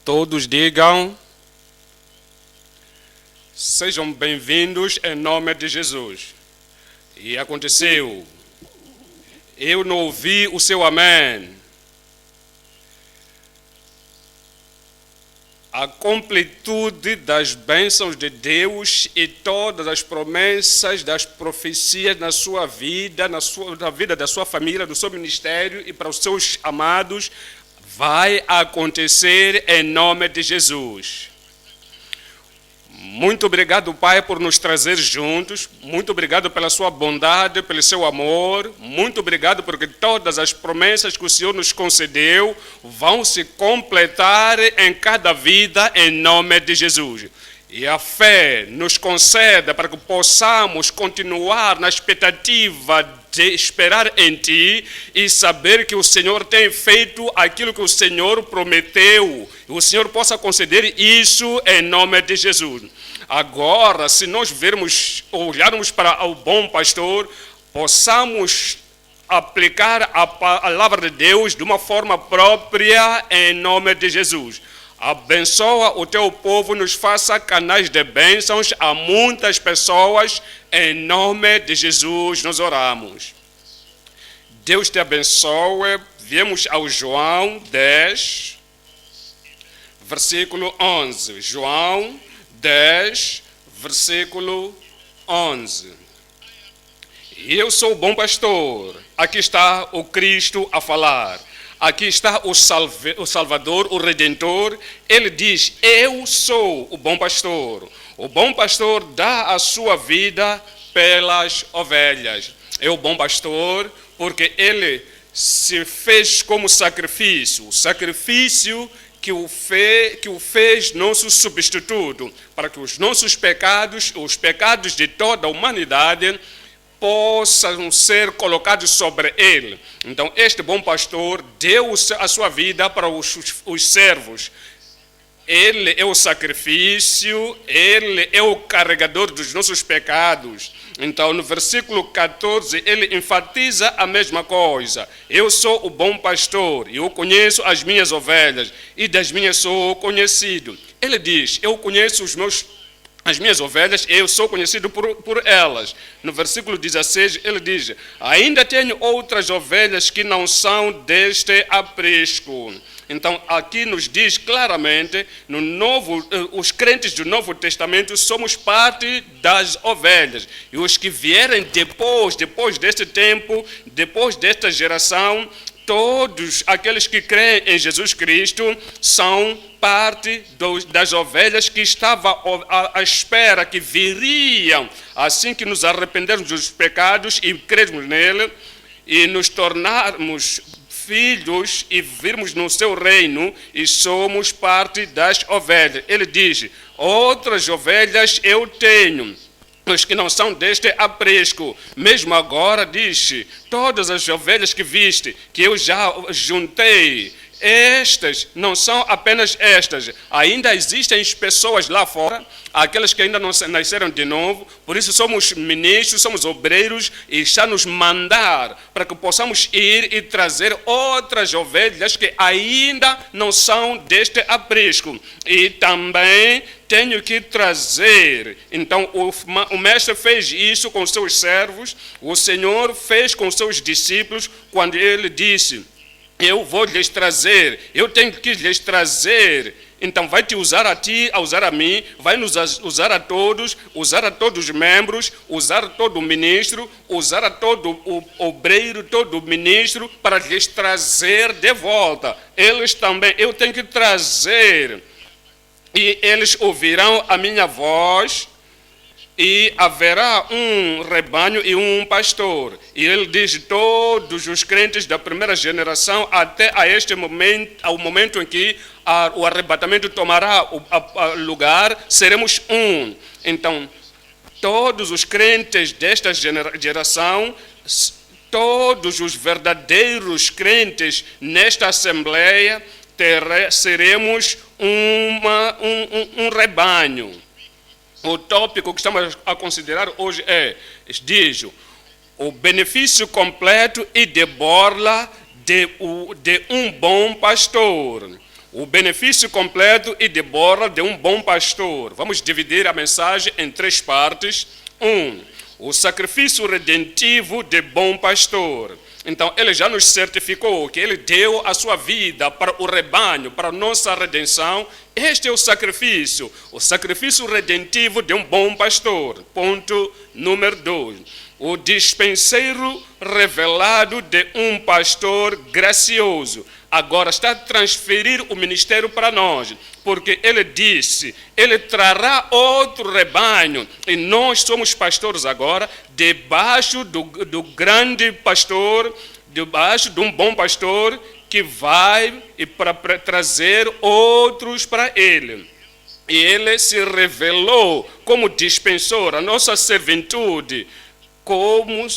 Todos digam, sejam bem-vindos em nome de Jesus. E aconteceu, eu não ouvi o seu amém. A completude das bênçãos de Deus e todas as promessas das profecias na sua vida, na vida da sua família, do seu ministério e para os seus amados, vai acontecer em nome de Jesus. Muito obrigado, Pai, por nos trazer juntos. Muito obrigado pela sua bondade, pelo seu amor. Muito obrigado porque todas as promessas que o Senhor nos concedeu vão se completar em cada vida em nome de Jesus. E a fé nos conceda para que possamos continuar na expectativa de esperar em Ti e saber que o Senhor tem feito aquilo que o Senhor prometeu. E o Senhor possa conceder isso em nome de Jesus. Agora, se nós olharmos para o bom pastor, possamos aplicar a palavra de Deus de uma forma própria em nome de Jesus. Abençoa o teu povo, nos faça canais de bênçãos a muitas pessoas, em nome de Jesus nós oramos. Deus te abençoe. Viemos ao João 10, versículo 11. João 10, versículo 11. Eu sou o bom pastor. Aqui está o Cristo a falar. Aqui está o Salvador, o Redentor. Ele diz, eu sou o bom pastor. O bom pastor dá a sua vida pelas ovelhas. É o bom pastor porque ele se fez como sacrifício. O sacrifício que o fez nosso substituto, para que os nossos pecados, os pecados de toda a humanidade, possam ser colocados sobre ele. Então, este bom pastor deu a sua vida para os servos. Ele é o sacrifício, ele é o carregador dos nossos pecados. Então, no versículo 14, ele enfatiza a mesma coisa. Eu sou o bom pastor, eu conheço as minhas ovelhas, e das minhas sou conhecido. Ele diz, eu conheço as minhas ovelhas, eu sou conhecido por elas. No versículo 16, ele diz, ainda tenho outras ovelhas que não são deste aprisco. Então, aqui nos diz claramente, os crentes do Novo Testamento somos parte das ovelhas. E os que vierem depois deste tempo, depois desta geração, todos aqueles que creem em Jesus Cristo são parte das ovelhas que estavam à espera que viriam assim que nos arrependermos dos pecados e crermos nele e nos tornarmos filhos e virmos no seu reino e somos parte das ovelhas. Ele diz, outras ovelhas eu tenho, os que não são deste aprisco. Mesmo agora, diz, todas as ovelhas que viste, que eu já juntei, estas não são apenas estas. Ainda existem pessoas lá fora, aquelas que ainda não nasceram de novo. Por isso somos ministros, somos obreiros e está nos mandar para que possamos ir e trazer outras ovelhas que ainda não são deste aprisco. E também tenho que trazer. Então o mestre fez isso com seus servos, o Senhor fez com seus discípulos quando ele disse, eu vou lhes trazer, eu tenho que lhes trazer. Então vai te usar a ti, a usar a mim, vai nos usar a todos os membros, usar todo o ministro, usar a todo o obreiro, todo o ministro, para lhes trazer de volta. Eles também, eu tenho que trazer. E eles ouvirão a minha voz, e haverá um rebanho e um pastor. E ele diz, todos os crentes da primeira geração, até a este momento, ao momento em que o arrebatamento tomará lugar, seremos um. Então, todos os crentes desta geração, todos os verdadeiros crentes nesta assembleia, seremos um rebanho. O tópico que estamos a considerar hoje diz, o benefício completo e de borla de um bom pastor. o benefício completo e de borla de um bom pastor. Vamos dividir a mensagem em 3 partes. 1. O sacrifício redentivo de bom pastor. Então, ele já nos certificou que ele deu a sua vida para o rebanho, para a nossa redenção. Este é o sacrifício redentivo de um bom pastor. Ponto número 2. O dispenseiro revelado de um pastor gracioso. Agora está a transferir o ministério para nós, porque ele disse, ele trará outro rebanho, e nós somos pastores agora, debaixo do grande pastor, debaixo de um bom pastor, que vai para trazer outros para ele. E ele se revelou como dispensor, a nossa serventude, como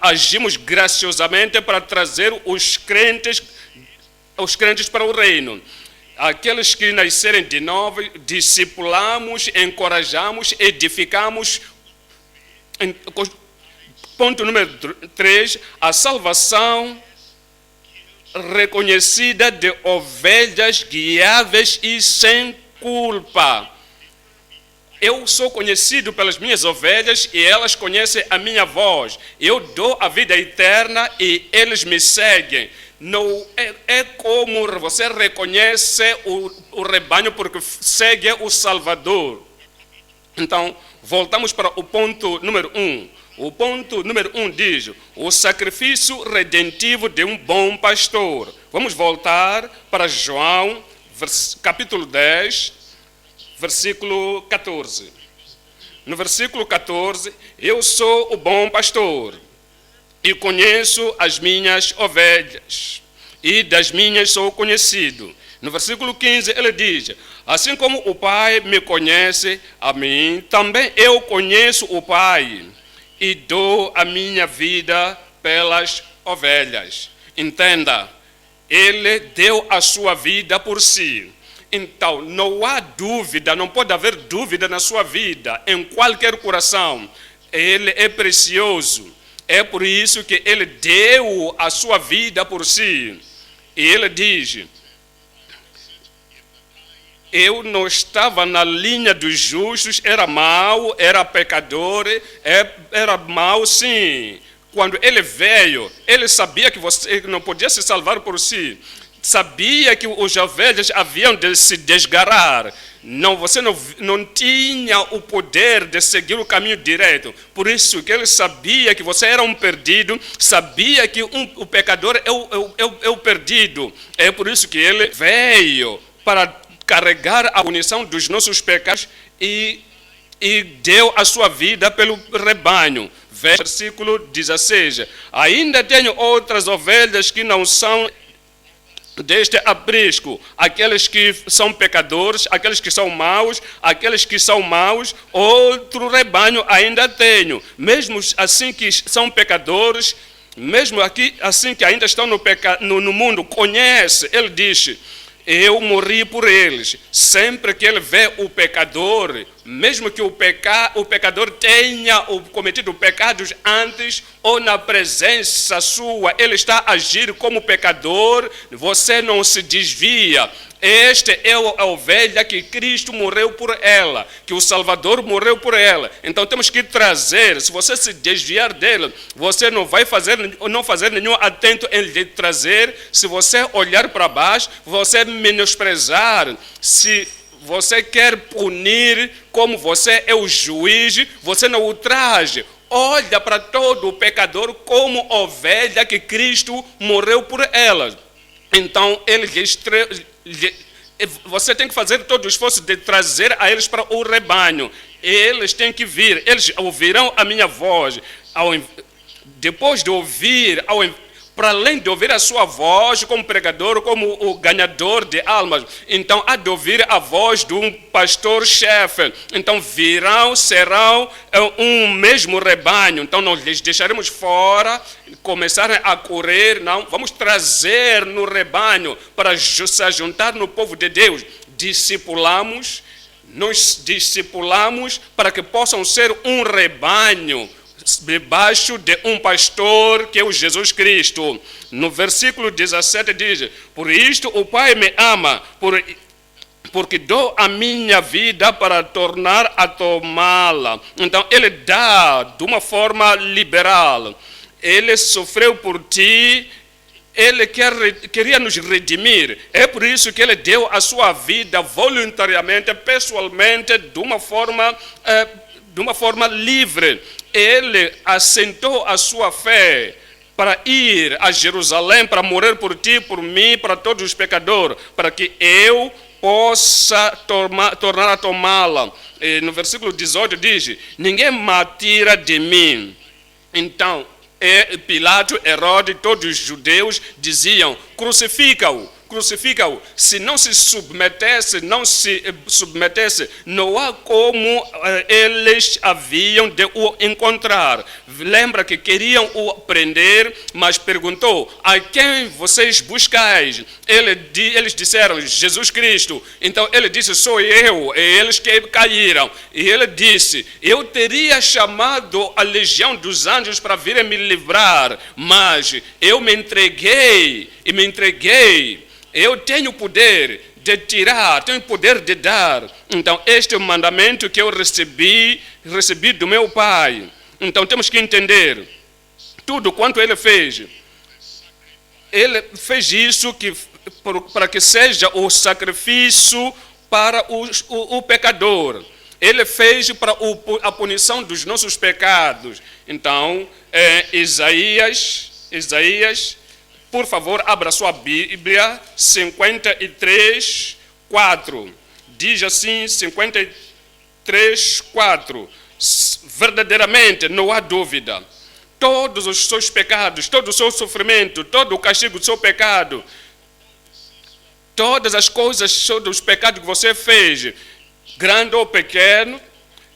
agimos graciosamente para trazer os crentes para o reino. Aqueles que nascerem de novo, discipulamos, encorajamos, edificamos. Ponto número 3, a salvação reconhecida de ovelhas guiáveis e sem culpa. Eu sou conhecido pelas minhas ovelhas e elas conhecem a minha voz. Eu dou a vida eterna e eles me seguem. Não é como você reconhece o rebanho porque segue o Salvador. Então, voltamos para o ponto número 1. O ponto número 1 diz, o sacrifício redentivo de um bom pastor. Vamos voltar para João, capítulo 10, versículo 14. No versículo 14, eu sou o bom pastor e conheço as minhas ovelhas, e das minhas sou conhecido. No versículo 15 ele diz, assim como o Pai me conhece a mim, também eu conheço o Pai, e dou a minha vida pelas ovelhas. Entenda, ele deu a sua vida por si. Então, não há dúvida, não pode haver dúvida na sua vida, em qualquer coração. Ele é precioso. É por isso que ele deu a sua vida por si. E ele diz, eu não estava na linha dos justos, era mau, era pecador, era mau sim. Quando ele veio, ele sabia que você não podia se salvar por si. Sabia que os ovelhas haviam de se desgarrar. Você não tinha o poder de seguir o caminho direito. Por isso que ele sabia que você era um perdido, sabia que o pecador é o perdido. É por isso que ele veio para carregar a punição dos nossos pecados e deu a sua vida pelo rebanho. Versículo 16. Ainda tenho outras ovelhas que não são deste aprisco, aqueles que são pecadores, aqueles que são maus, outro rebanho ainda tenho, mesmo assim que são pecadores, mesmo aqui assim que ainda estão no mundo, conhece, ele diz, eu morri por eles. Sempre que ele vê o pecador, mesmo que o pecador tenha cometido pecados antes ou na presença sua, ele está a agir como pecador, você não se desvia. Esta é a ovelha que Cristo morreu por ela, que o Salvador morreu por ela. Então temos que trazer, se você se desviar dele, você não vai fazer nenhum atento em lhe trazer. Se você olhar para baixo, você menosprezar, se você quer punir, como você é o juiz, você não o traz. Olha para todo o pecador como ovelha que Cristo morreu por ela. Então, você tem que fazer todo o esforço de trazer a eles para o rebanho. Eles têm que vir, eles ouvirão a minha voz. Depois de ouvir, para além de ouvir a sua voz como pregador, como o ganhador de almas, então há de ouvir a voz de um pastor-chefe. Então serão um mesmo rebanho. Então não lhes deixaremos fora, começarem a correr, não. Vamos trazer no rebanho para se juntar no povo de Deus. Nos discipulamos para que possam ser um rebanho. debaixo de um pastor que é o Jesus Cristo. No versículo 17 diz: por isto o Pai me ama, porque dou a minha vida para tornar a tomá-la. Então ele dá de uma forma liberal. Ele sofreu por ti, ele queria nos redimir. É por isso que ele deu a sua vida voluntariamente, pessoalmente, de uma forma livre. Ele assentou a sua fé para ir a Jerusalém, para morrer por ti, por mim, para todos os pecadores, para que eu possa tornar a tomá-la. No versículo 18 diz: ninguém me tira de mim. Então, Pilato, Herodes, todos os judeus diziam: crucifica-o, crucifica-o. Se não se submetesse, não há como eles haviam de o encontrar. Lembra que queriam o prender, mas perguntou: a quem vocês buscais? Eles disseram: Jesus Cristo. Então ele disse: sou eu. E eles que caíram. E ele disse: eu teria chamado a legião dos anjos para virem me livrar, mas eu me entreguei e me entreguei. Eu tenho poder de tirar, tenho poder de dar. Então, este é o mandamento que eu recebi do meu Pai. Então, temos que entender tudo quanto ele fez. Ele fez isso para que seja o sacrifício para o pecador. Ele fez para a punição dos nossos pecados. Então, Isaías, por favor, abra sua Bíblia, 53, 4. Diz assim, 53, 4. Verdadeiramente, não há dúvida. Todos os seus pecados, todo o seu sofrimento, todo o castigo do seu pecado, todas as coisas, todos os pecados que você fez, grande ou pequeno,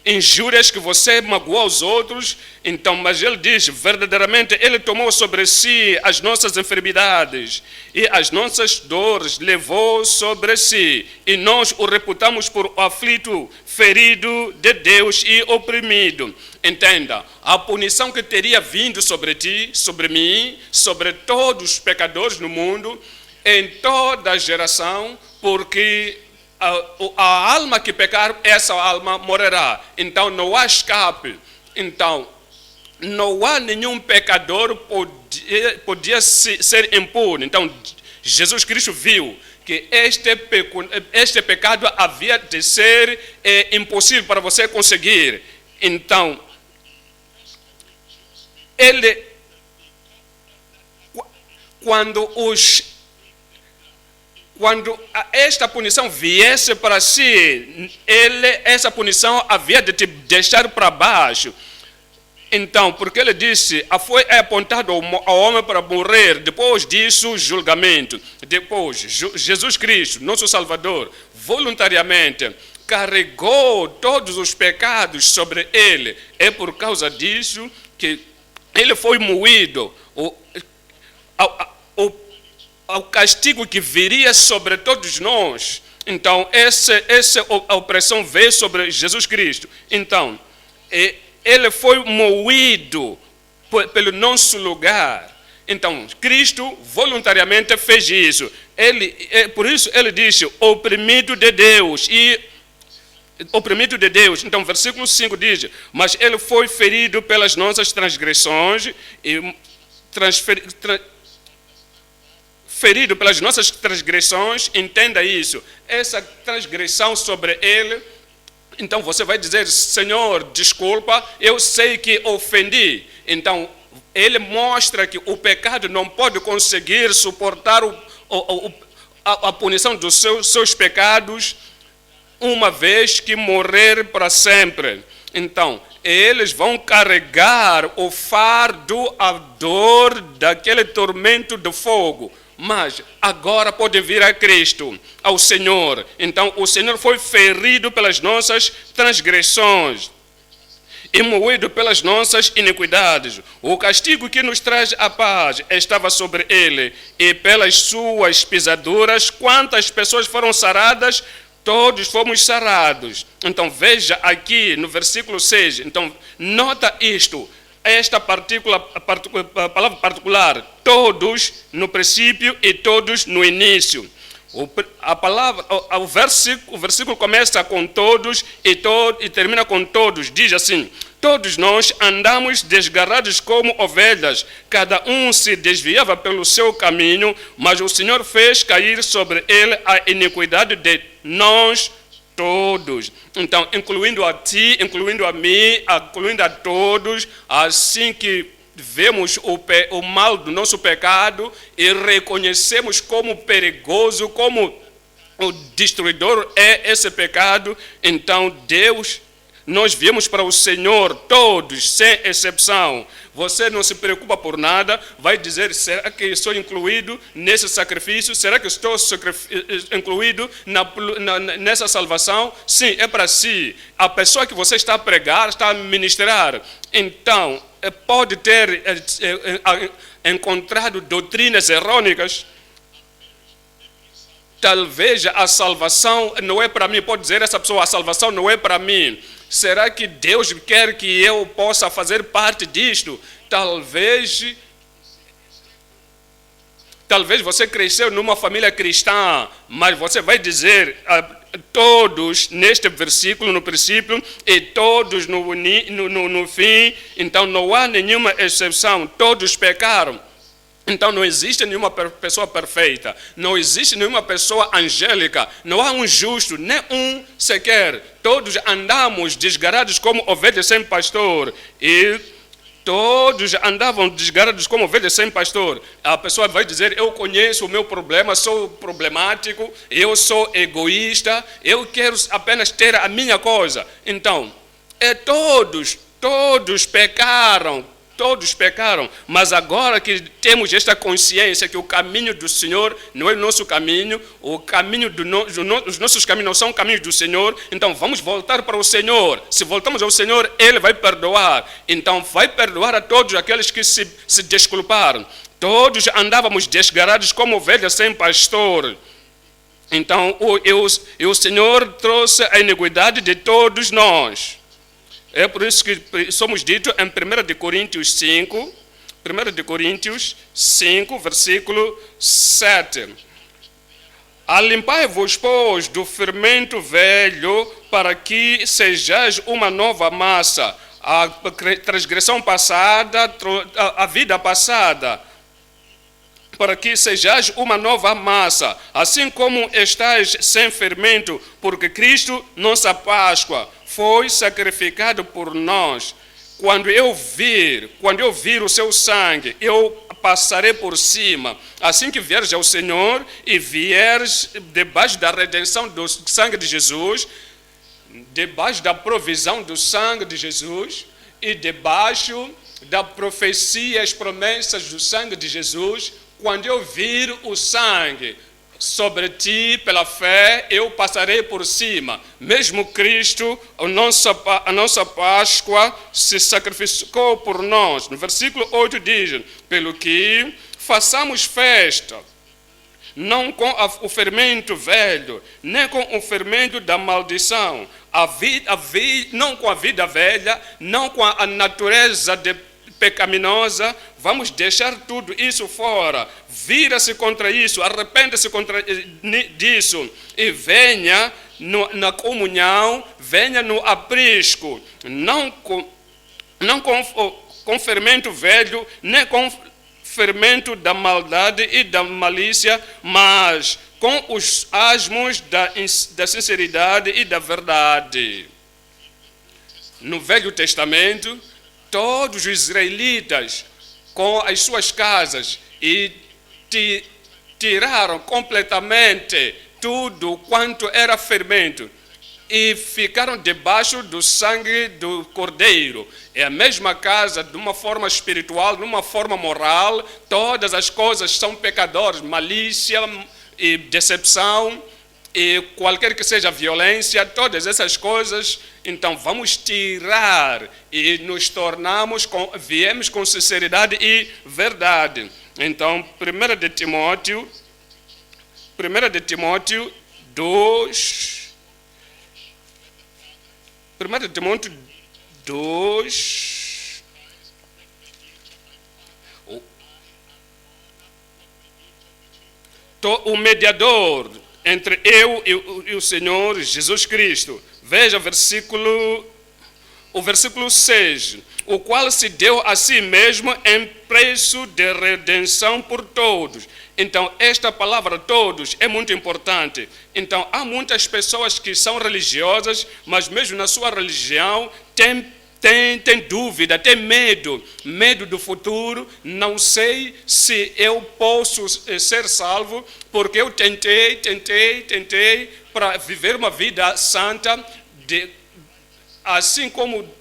injúrias que você magoou aos outros. Então, mas ele diz, verdadeiramente, ele tomou sobre si as nossas enfermidades e as nossas dores levou sobre si, e nós o reputamos por aflito, ferido de Deus e oprimido. Entenda, a punição que teria vindo sobre ti, sobre mim, sobre todos os pecadores no mundo, em toda a geração, porque a alma que pecar, essa alma morrerá. Então não há escape. Então não há nenhum pecador podia ser impune. Então Jesus Cristo viu que este pecado havia de ser impossível para você conseguir. Então ele, quando esta punição viesse para si, essa punição havia de te deixar para baixo. Então, porque ele disse, foi apontado ao homem para morrer, depois disso, julgamento. Depois, Jesus Cristo, nosso Salvador, voluntariamente carregou todos os pecados sobre ele. É por causa disso que ele foi moído. Ao castigo que viria sobre todos nós. Então, essa opressão veio sobre Jesus Cristo. Então, ele foi moído pelo nosso lugar. Então, Cristo voluntariamente fez isso. Por isso, ele disse, oprimido de Deus. Então, versículo 5 diz, mas ele foi ferido pelas nossas transgressões e ferido pelas nossas transgressões. Entenda isso. Essa transgressão sobre ele. Então você vai dizer, Senhor, desculpa, eu sei que ofendi. Então ele mostra que o pecado não pode conseguir suportar a punição dos seus pecados, uma vez que morrer para sempre. Então eles vão carregar o fardo, a dor daquele tormento de fogo. Mas agora pode vir a Cristo, ao Senhor. Então o Senhor foi ferido pelas nossas transgressões e moído pelas nossas iniquidades. O castigo que nos traz a paz estava sobre ele, e pelas suas pisaduras, quantas pessoas foram saradas? Todos fomos sarados. Então veja aqui no versículo 6, então nota isto. esta palavra particular, todos no princípio e todos no início. O versículo começa com todos e termina com todos. Diz assim: todos nós andamos desgarrados como ovelhas, cada um se desviava pelo seu caminho, mas o Senhor fez cair sobre ele a iniquidade de nós todos. Então, incluindo a ti, incluindo a mim, incluindo a todos, assim que vemos o mal do nosso pecado e reconhecemos como perigoso, como o destruidor é esse pecado, então nós viemos para o Senhor, todos, sem exceção. Você não se preocupa por nada, vai dizer: será que estou incluído nesse sacrifício? Será que estou incluído nessa salvação? Sim, é para si. A pessoa que você está a pregar, está a ministrar, então, pode ter encontrado doutrinas errôneas. Talvez a salvação não é para mim. Pode dizer essa pessoa: a salvação não é para mim. Será que Deus quer que eu possa fazer parte disto? Talvez você cresceu numa família cristã, mas você vai dizer todos neste versículo, no princípio, e todos no fim. Então não há nenhuma exceção, todos pecaram. Então não existe nenhuma pessoa perfeita, não existe nenhuma pessoa angélica, não há um justo, nem um sequer. Todos andamos desgarrados como ovelhas sem pastor. E todos andavam desgarrados como ovelhas sem pastor. A pessoa vai dizer: eu conheço o meu problema, sou problemático, eu sou egoísta, eu quero apenas ter a minha coisa. Então, todos pecaram. Todos pecaram, mas agora que temos esta consciência que o caminho do Senhor não é o nosso caminho, o caminho os nossos caminhos não são caminhos do Senhor, então vamos voltar para o Senhor. Se voltamos ao Senhor, Ele vai perdoar. Então vai perdoar a todos aqueles que se desculparam. Todos andávamos desgarrados como ovelhas sem pastor. Então o Senhor trouxe a iniquidade de todos nós. É por isso que somos ditos em 1 Coríntios 5, versículo 7. Alimpai-vos, pois, do fermento velho, para que sejais uma nova massa. A transgressão passada, a vida passada, para que sejais uma nova massa, assim como estáis sem fermento, porque Cristo, nossa Páscoa, foi sacrificado por nós. Quando eu vir o seu sangue, eu passarei por cima. Assim que vieres ao Senhor e vieres debaixo da redenção do sangue de Jesus, debaixo da provisão do sangue de Jesus e debaixo da profecia, as promessas do sangue de Jesus, quando eu vir o sangue sobre ti, pela fé, eu passarei por cima. Mesmo Cristo, a nossa Páscoa, se sacrificou por nós. No versículo 8 diz: pelo que façamos festa, não com o fermento velho, nem com o fermento da maldição, não com a vida velha, não com a natureza pecaminosa. Vamos deixar tudo isso fora, vira-se contra isso, arrependa-se contra disso e venha na comunhão, venha no aprisco, não com fermento velho, nem com fermento da maldade e da malícia, mas com os asmos da sinceridade e da verdade. No Velho Testamento, todos os israelitas, com as suas casas, e tiraram completamente tudo quanto era fermento e ficaram debaixo do sangue do Cordeiro. É a mesma casa, de uma forma espiritual, de uma forma moral. Todas as coisas são pecadores, malícia e decepção e qualquer que seja violência, todas essas coisas. Então vamos tirar e nos viemos com sinceridade e verdade. Então 1 de Timóteo 2, 1 de Timóteo 2, o mediador entre eu e o Senhor Jesus Cristo. Veja o versículo 6. O qual se deu a si mesmo em preço de redenção por todos. Então, esta palavra todos é muito importante. Então, há muitas pessoas que são religiosas, mas mesmo na sua religião tem dúvida, tem medo do futuro. Não sei se eu posso ser salvo, porque eu tentei para viver uma vida santa, assim como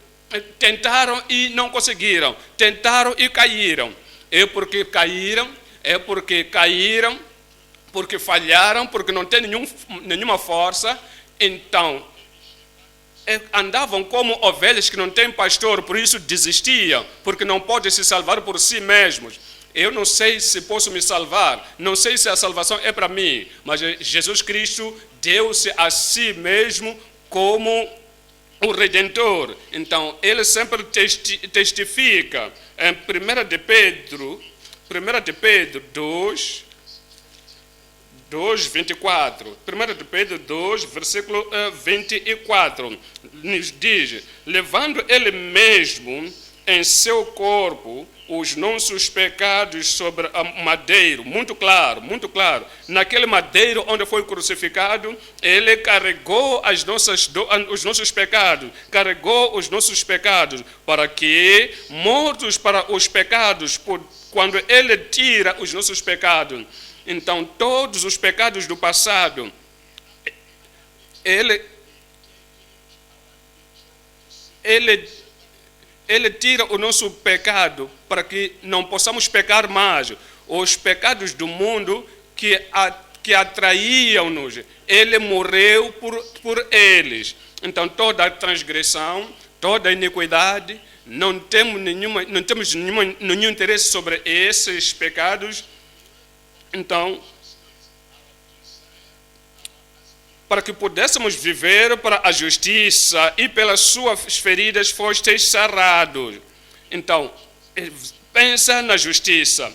tentaram e não conseguiram, tentaram e caíram. É porque caíram, porque falharam, porque não tem nenhuma força. Então, andavam como ovelhas que não têm pastor, por isso desistiam, porque não podem se salvar por si mesmos. Eu não sei se posso me salvar, não sei se a salvação é para mim, mas Jesus Cristo deu-se a si mesmo como o Redentor. Então, ele sempre testifica em 1 de Pedro 2, 24. 1 de Pedro 2, versículo 24, nos diz: levando ele mesmo em seu corpo os nossos pecados sobre o madeiro. Muito claro. Naquele madeiro onde foi crucificado, ele carregou os nossos pecados, para que, mortos para os pecados, quando ele tira os nossos pecados, então todos os pecados do passado, ele tira o nosso pecado para que não possamos pecar mais. Os pecados do mundo que atraíam-nos, ele morreu por eles. Então toda a transgressão, toda a iniquidade, não temos nenhum interesse sobre esses pecados. Então, para que pudéssemos viver para a justiça, e pelas suas feridas fostes sarados. Então, pensa na justiça,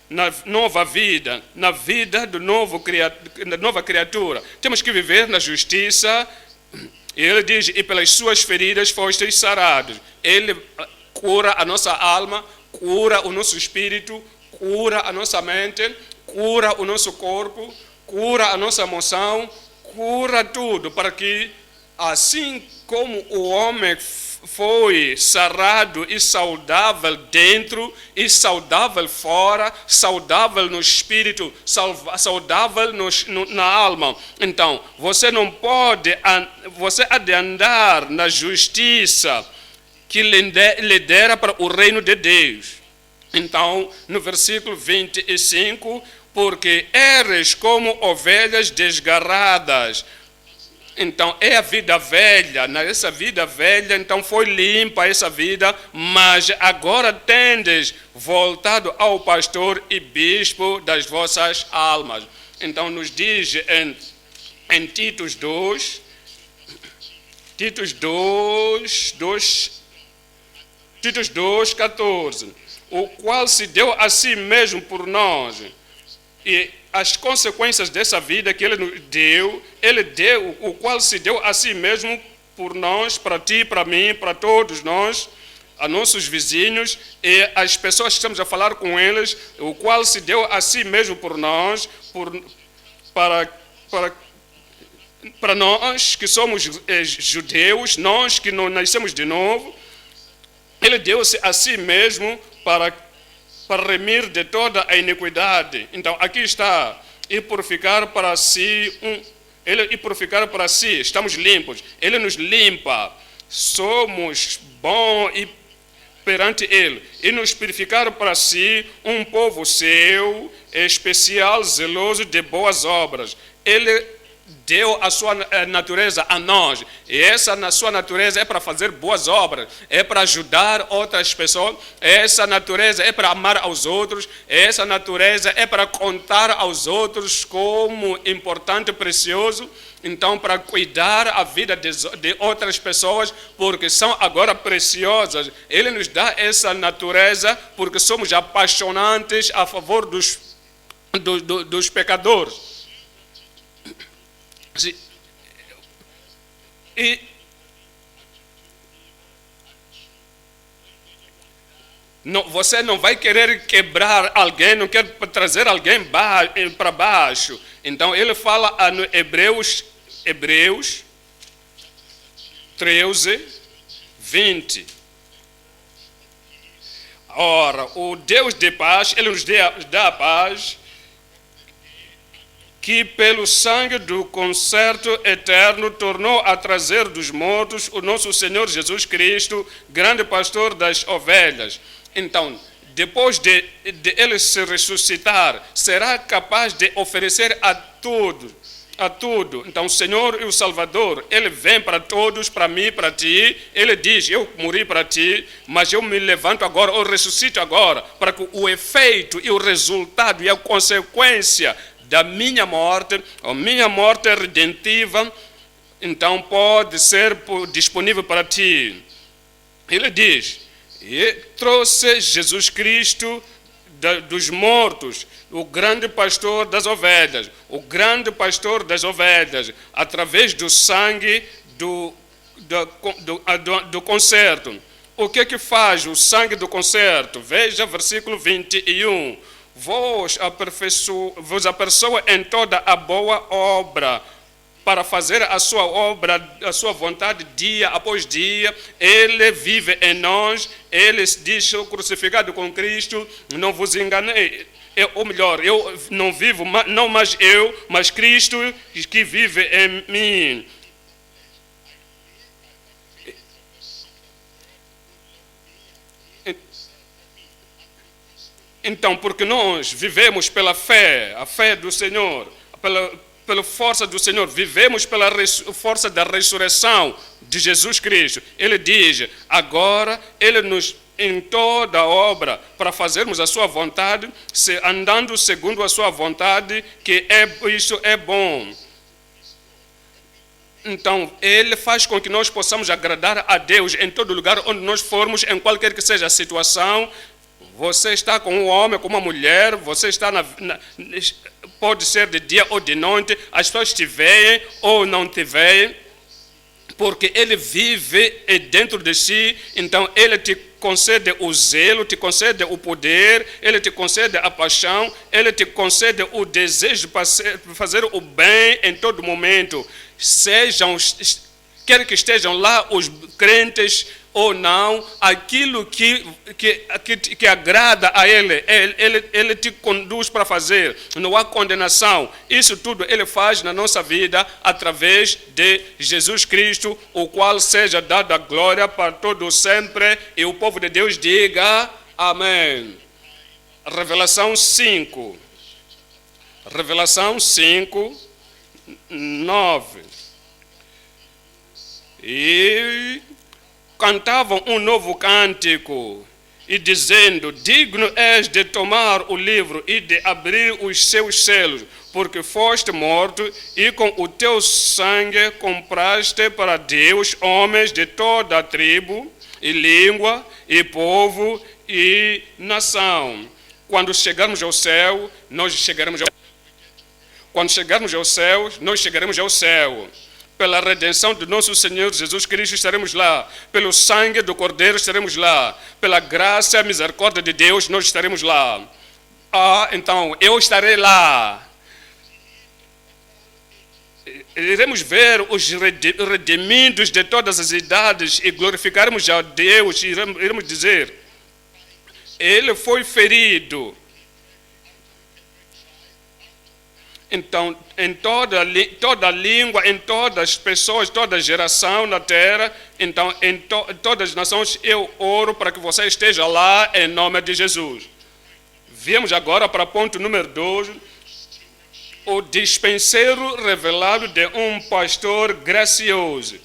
na nova vida, na vida da nova criatura. Temos que viver na justiça. Ele diz: e pelas suas feridas fostes sarados. Ele cura a nossa alma, cura o nosso espírito, cura a nossa mente, cura o nosso corpo, cura a nossa emoção, cura tudo, para que, assim como o homem foi sarado e saudável dentro e saudável fora, saudável no espírito, saudável na alma, então você há de andar na justiça que lhe dera para o reino de Deus. Então, no versículo 25, porque eres como ovelhas desgarradas. Então, é a vida velha. Nessa vida velha, então foi limpa essa vida, mas agora tendes voltado ao pastor e bispo das vossas almas. Então, nos diz em Titos 2, 14, o qual se deu a si mesmo por nós. E as consequências dessa vida que ele nos deu, o qual se deu a si mesmo por nós, para ti, para mim, para todos nós, a nossos vizinhos e as pessoas que estamos a falar com eles, o qual se deu a si mesmo por nós, para nós que somos judeus, nós que não nascemos de novo. Ele deu-se a si mesmo para remir de toda a iniquidade. Então, aqui está, e purificar para si, estamos limpos. Ele nos limpa, somos bons perante Ele, e nos purificar para si um povo seu, especial, zeloso de boas obras. Ele deu a sua natureza a nós, e essa na sua natureza é para fazer boas obras, é para ajudar outras pessoas, essa natureza é para amar aos outros, essa natureza é para contar aos outros como importante e precioso. Então, para cuidar a vida de outras pessoas, porque são agora preciosas. Ele nos dá essa natureza porque somos apaixonantes a favor dos dos pecadores. E não, você não vai querer quebrar alguém, não quer trazer alguém para baixo. Então ele fala no Hebreus 13, 20. Ora, o Deus de paz, Ele nos dá a paz, que pelo sangue do concerto eterno tornou a trazer dos mortos o nosso Senhor Jesus Cristo, grande pastor das ovelhas. Então, depois de Ele se ressuscitar, será capaz de oferecer a tudo. Então o Senhor e o Salvador, Ele vem para todos, para mim, para ti. Ele diz, eu morri para ti, mas eu me levanto agora, eu ressuscito agora, para que o efeito e o resultado e a consequência da minha morte, a minha morte redentiva, então pode ser disponível para ti. Ele diz, e trouxe Jesus Cristo dos mortos, o grande pastor das ovelhas, através do sangue do concerto. O que faz o sangue do concerto? Veja versículo 21. Vos aperfeiçoa em toda a boa obra, para fazer a sua obra, a sua vontade, dia após dia. Ele vive em nós, Ele diz, crucificado com Cristo, não vos enganei. Ou melhor, eu não vivo, não mais eu, mas Cristo que vive em mim. Então, porque nós vivemos pela fé, a fé do Senhor, pela força do Senhor, vivemos pela força da ressurreição de Jesus Cristo. Ele diz, agora Ele nos em toda a obra para fazermos a sua vontade, andando segundo a sua vontade, que isso é bom. Então, Ele faz com que nós possamos agradar a Deus em todo lugar onde nós formos, em qualquer que seja a situação. Você está com um homem, com uma mulher, você está pode ser de dia ou de noite, as pessoas te veem ou não te veem, porque Ele vive dentro de si, então Ele te concede o zelo, te concede o poder, Ele te concede a paixão, Ele te concede o desejo de fazer o bem em todo momento. Quer que estejam lá os crentes ou não, aquilo que agrada a ele te conduz para fazer. Não há condenação. Isso tudo Ele faz na nossa vida através de Jesus Cristo, o qual seja dada a glória para todo sempre. E o povo de Deus diga amém. Revelação 5. Revelação 5, 9. E cantavam um novo cântico, e dizendo, digno és de tomar o livro e de abrir os seus selos, porque foste morto, e com o teu sangue compraste para Deus homens de toda a tribo, e língua, e povo, e nação. Quando chegarmos ao céu, nós chegaremos ao céu. Quando chegarmos ao céu, nós chegaremos ao céu. Pela redenção do nosso Senhor Jesus Cristo estaremos lá. Pelo sangue do Cordeiro estaremos lá. Pela graça e misericórdia de Deus nós estaremos lá. Então eu estarei lá. Iremos ver os redimidos de todas as idades e glorificaremos a Deus. Iremos dizer, Ele foi ferido. Então, em toda língua, em todas as pessoas, toda geração na terra, então, em todas as nações, eu oro para que você esteja lá em nome de Jesus. Viemos agora para o ponto número 2, o dispenseiro revelado de um pastor gracioso.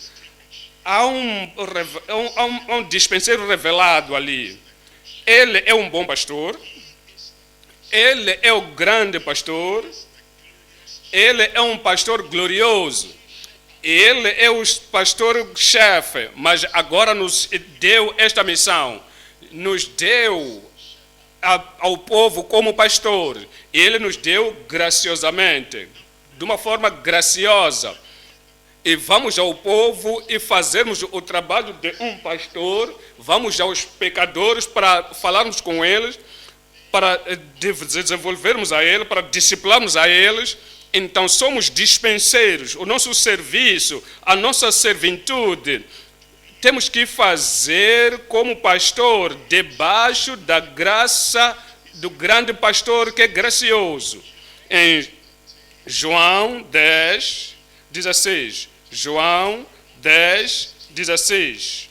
Há um dispenseiro revelado ali. Ele é um bom pastor, Ele é o grande pastor, Ele é um pastor glorioso. Ele é o pastor-chefe, mas agora nos deu esta missão. Nos deu ao povo como pastor. Ele nos deu graciosamente, de uma forma graciosa. E vamos ao povo e fazermos o trabalho de um pastor, vamos aos pecadores para falarmos com eles, para desenvolvermos a eles, para discipularmos a eles. Então somos dispenseiros. O nosso serviço, a nossa servitude, temos que fazer como pastor, debaixo da graça do grande pastor que é gracioso. Em João 10, 16. João 10, 16.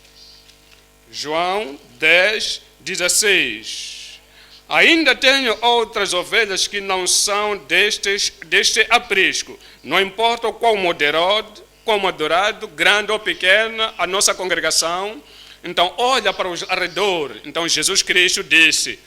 João 10, 16. Ainda tenho outras ovelhas que não são deste aprisco. Não importa o qual moderado, grande ou pequena, a nossa congregação. Então, olha para os arredores. Então, Jesus Cristo disse,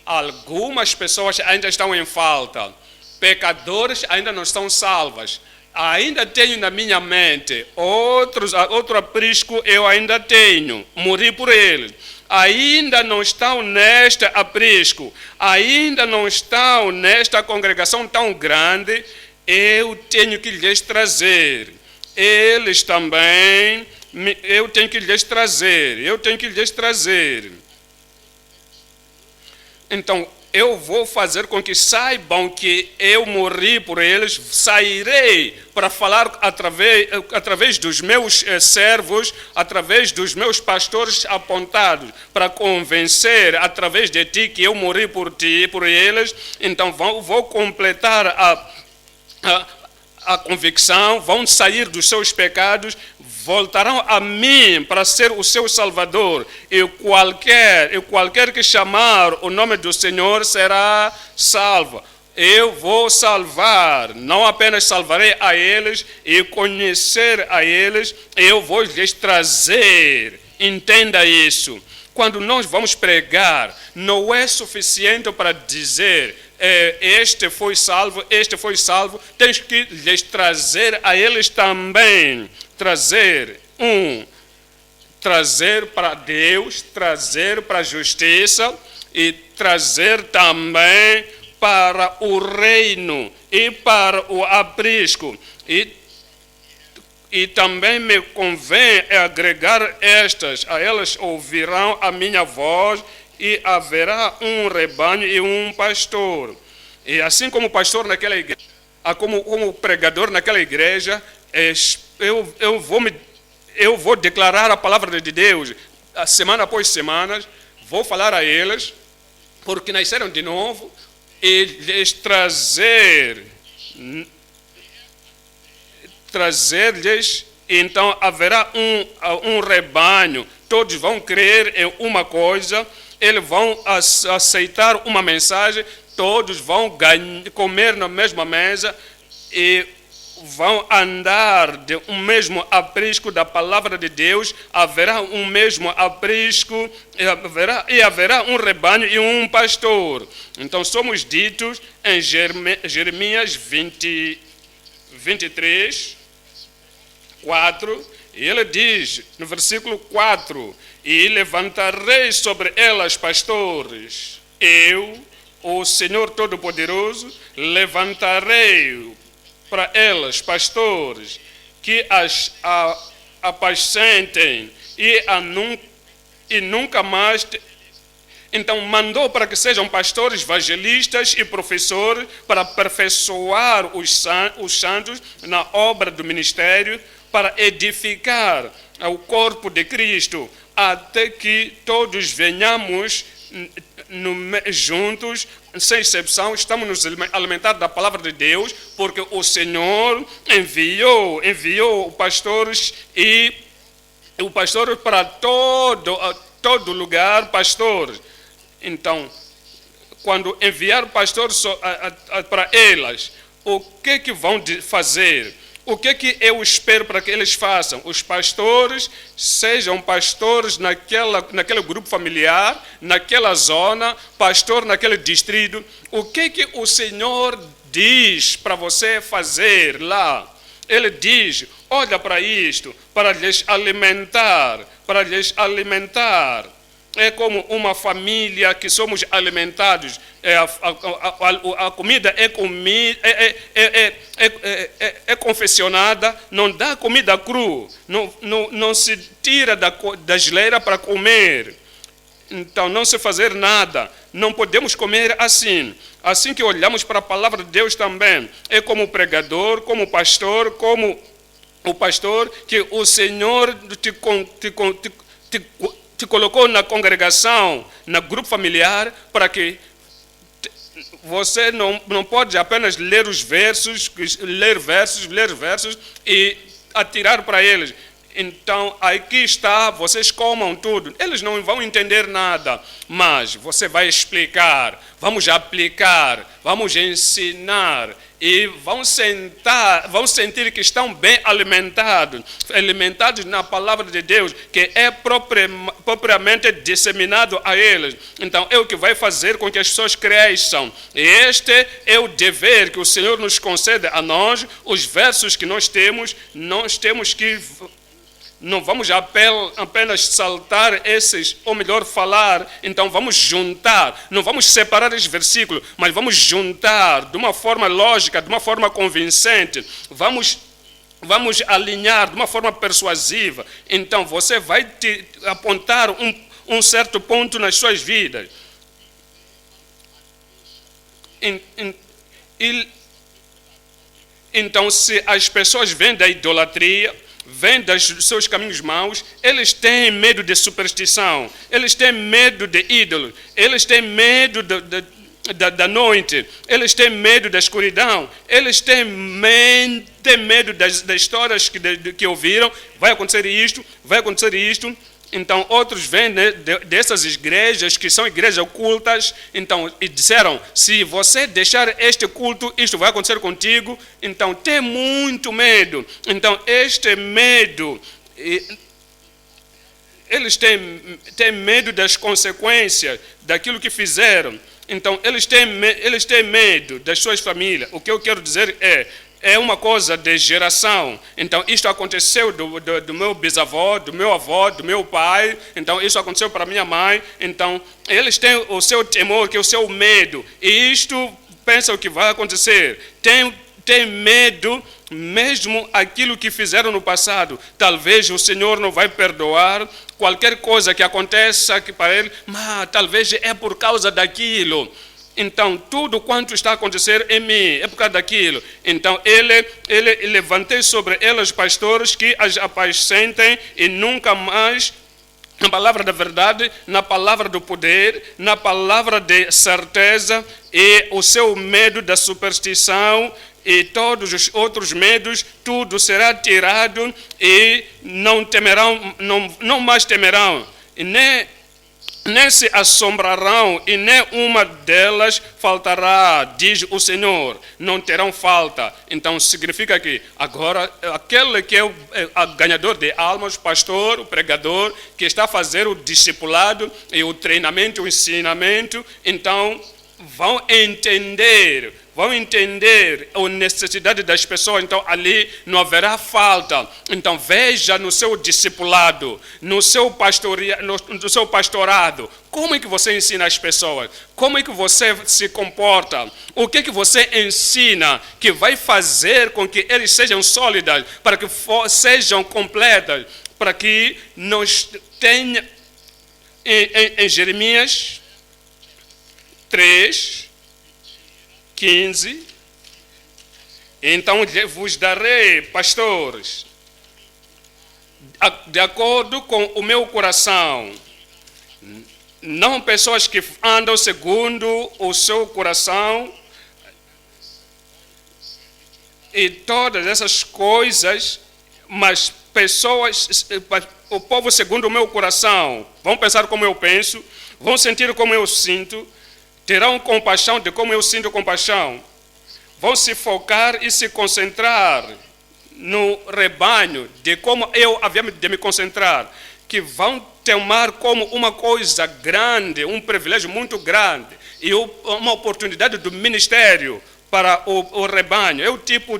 algumas pessoas ainda estão em falta. Pecadores ainda não estão salvas. Ainda tenho na minha mente outro aprisco, eu ainda tenho, morri por ele. Ainda não estão neste aprisco, ainda não estão nesta congregação tão grande, eu tenho que lhes trazer. Eles também, eu tenho que lhes trazer. Então, eu vou fazer com que saibam que eu morri por eles, sairei para falar através dos meus servos, através dos meus pastores apontados, para convencer através de ti que eu morri por ti, por eles. Então vou completar a convicção, vão sair dos seus pecados, voltarão a mim para ser o seu Salvador, e qualquer que chamar o nome do Senhor será salvo. Eu vou salvar, não apenas salvarei a eles e conhecer a eles, eu vou lhes trazer. Entenda isso. Quando nós vamos pregar, não é suficiente para dizer este foi salvo, tens que lhes trazer a eles também. Trazer para Deus, trazer para a justiça e trazer também para o reino e para o aprisco. E também me convém agregar estas, a elas ouvirão a minha voz e haverá um rebanho e um pastor. E assim como pastor naquela igreja, como pregador naquela igreja, eu vou declarar a palavra de Deus semana após semana, vou falar a eles, porque nasceram de novo, e lhes trazer-lhes, então haverá um rebanho, todos vão crer em uma coisa, eles vão aceitar uma mensagem, todos vão comer na mesma mesa e vão andar de um mesmo aprisco da palavra de Deus, haverá um mesmo aprisco e haverá um rebanho e um pastor. Então somos ditos em Jeremias 23, 4, e ele diz no versículo 4, e levantarei sobre elas pastores, eu, o Senhor Todo-Poderoso, levantarei para elas pastores que as apacentem e nunca mais. Então mandou para que sejam pastores, evangelistas e professores para aperfeiçoar os santos na obra do ministério, para edificar o corpo de Cristo, até que todos venhamos juntos, sem exceção, estamos nos alimentar da palavra de Deus, porque o Senhor enviou pastores e o pastor para todo lugar, pastores. Então, quando enviar pastores para elas, o que vão fazer? O que eu espero para que eles façam? Os pastores sejam pastores naquele grupo familiar, naquela zona, pastor naquele distrito. O que o Senhor diz para você fazer lá? Ele diz, olha para isto, para lhes alimentar. é como uma família que somos alimentados. A comida é confeccionada, não dá comida cru, não se tira da geleira para comer. Então, não se fazer nada, não podemos comer assim. Assim que olhamos para a palavra de Deus também, é como o pregador, como o pastor, como o pastor, que o Senhor te colocou na congregação, no grupo familiar, para que você não pode apenas ler versos e atirar para eles. Então, aqui está, vocês comam tudo. Eles não vão entender nada, mas você vai explicar, vamos aplicar, vamos ensinar e vão sentir que estão bem alimentados na palavra de Deus, que é propriamente disseminado a eles. Então, é o que vai fazer com que as pessoas cresçam. E este é o dever que o Senhor nos concede a nós. Os versos que nós temos que... Não vamos apenas saltar esses, ou melhor, falar. Então vamos juntar, não vamos separar esses versículos, mas vamos juntar de uma forma lógica, de uma forma convincente. Vamos alinhar de uma forma persuasiva. Então você vai te apontar um certo ponto nas suas vidas. Então, se as pessoas vêm da idolatria, vêm dos seus caminhos maus, eles têm medo de superstição, eles têm medo de ídolos, eles têm medo da noite, eles têm medo da escuridão, eles têm medo das histórias que ouviram, vai acontecer isto. Então, outros vêm dessas igrejas, que são igrejas ocultas, então, e disseram, se você deixar este culto, isto vai acontecer contigo. Então, tem muito medo. Então, este medo, eles têm medo das consequências, daquilo que fizeram. Então, eles têm medo das suas famílias. O que eu quero dizer é uma coisa de geração. Então, isto aconteceu do meu bisavô, do meu avô, do meu pai. Então, isso aconteceu para minha mãe. Então, eles têm o seu temor, que é o seu medo. E isto pensam que vai acontecer. Tem medo, mesmo aquilo que fizeram no passado. Talvez o Senhor não vai perdoar qualquer coisa que aconteça aqui para ele, mas talvez é por causa daquilo. Então, tudo quanto está a acontecer em mim é por causa daquilo. Então, ele levantei sobre elas pastores que as apacentem e nunca mais, na palavra da verdade, na palavra do poder, na palavra de certeza, e o seu medo da superstição e todos os outros medos, tudo será tirado e não temerão, não mais temerão. E nem se assombrarão, e nem uma delas faltará, diz o Senhor, não terão falta. Então significa que agora aquele que é o ganhador de almas, o pastor, o pregador, que está a fazer o discipulado e o treinamento, o ensinamento, então vão entender a necessidade das pessoas. Então ali não haverá falta. Então veja no seu discipulado, no seu pastorado, como é que você ensina as pessoas, como é que você se comporta, o que você ensina que vai fazer com que eles sejam sólidas, para que sejam completas, para que nós tenha em Jeremias 3:15, então vos darei pastores de acordo com o meu coração, não pessoas que andam segundo o seu coração, e todas essas coisas, mas pessoas, o povo segundo o meu coração, vão pensar como eu penso, vão sentir como eu sinto, terão compaixão de como eu sinto compaixão, vão se focar e se concentrar no rebanho de como eu havia de me concentrar, que vão tomar como uma coisa grande, um privilégio muito grande e uma oportunidade do ministério para o rebanho. É o tipo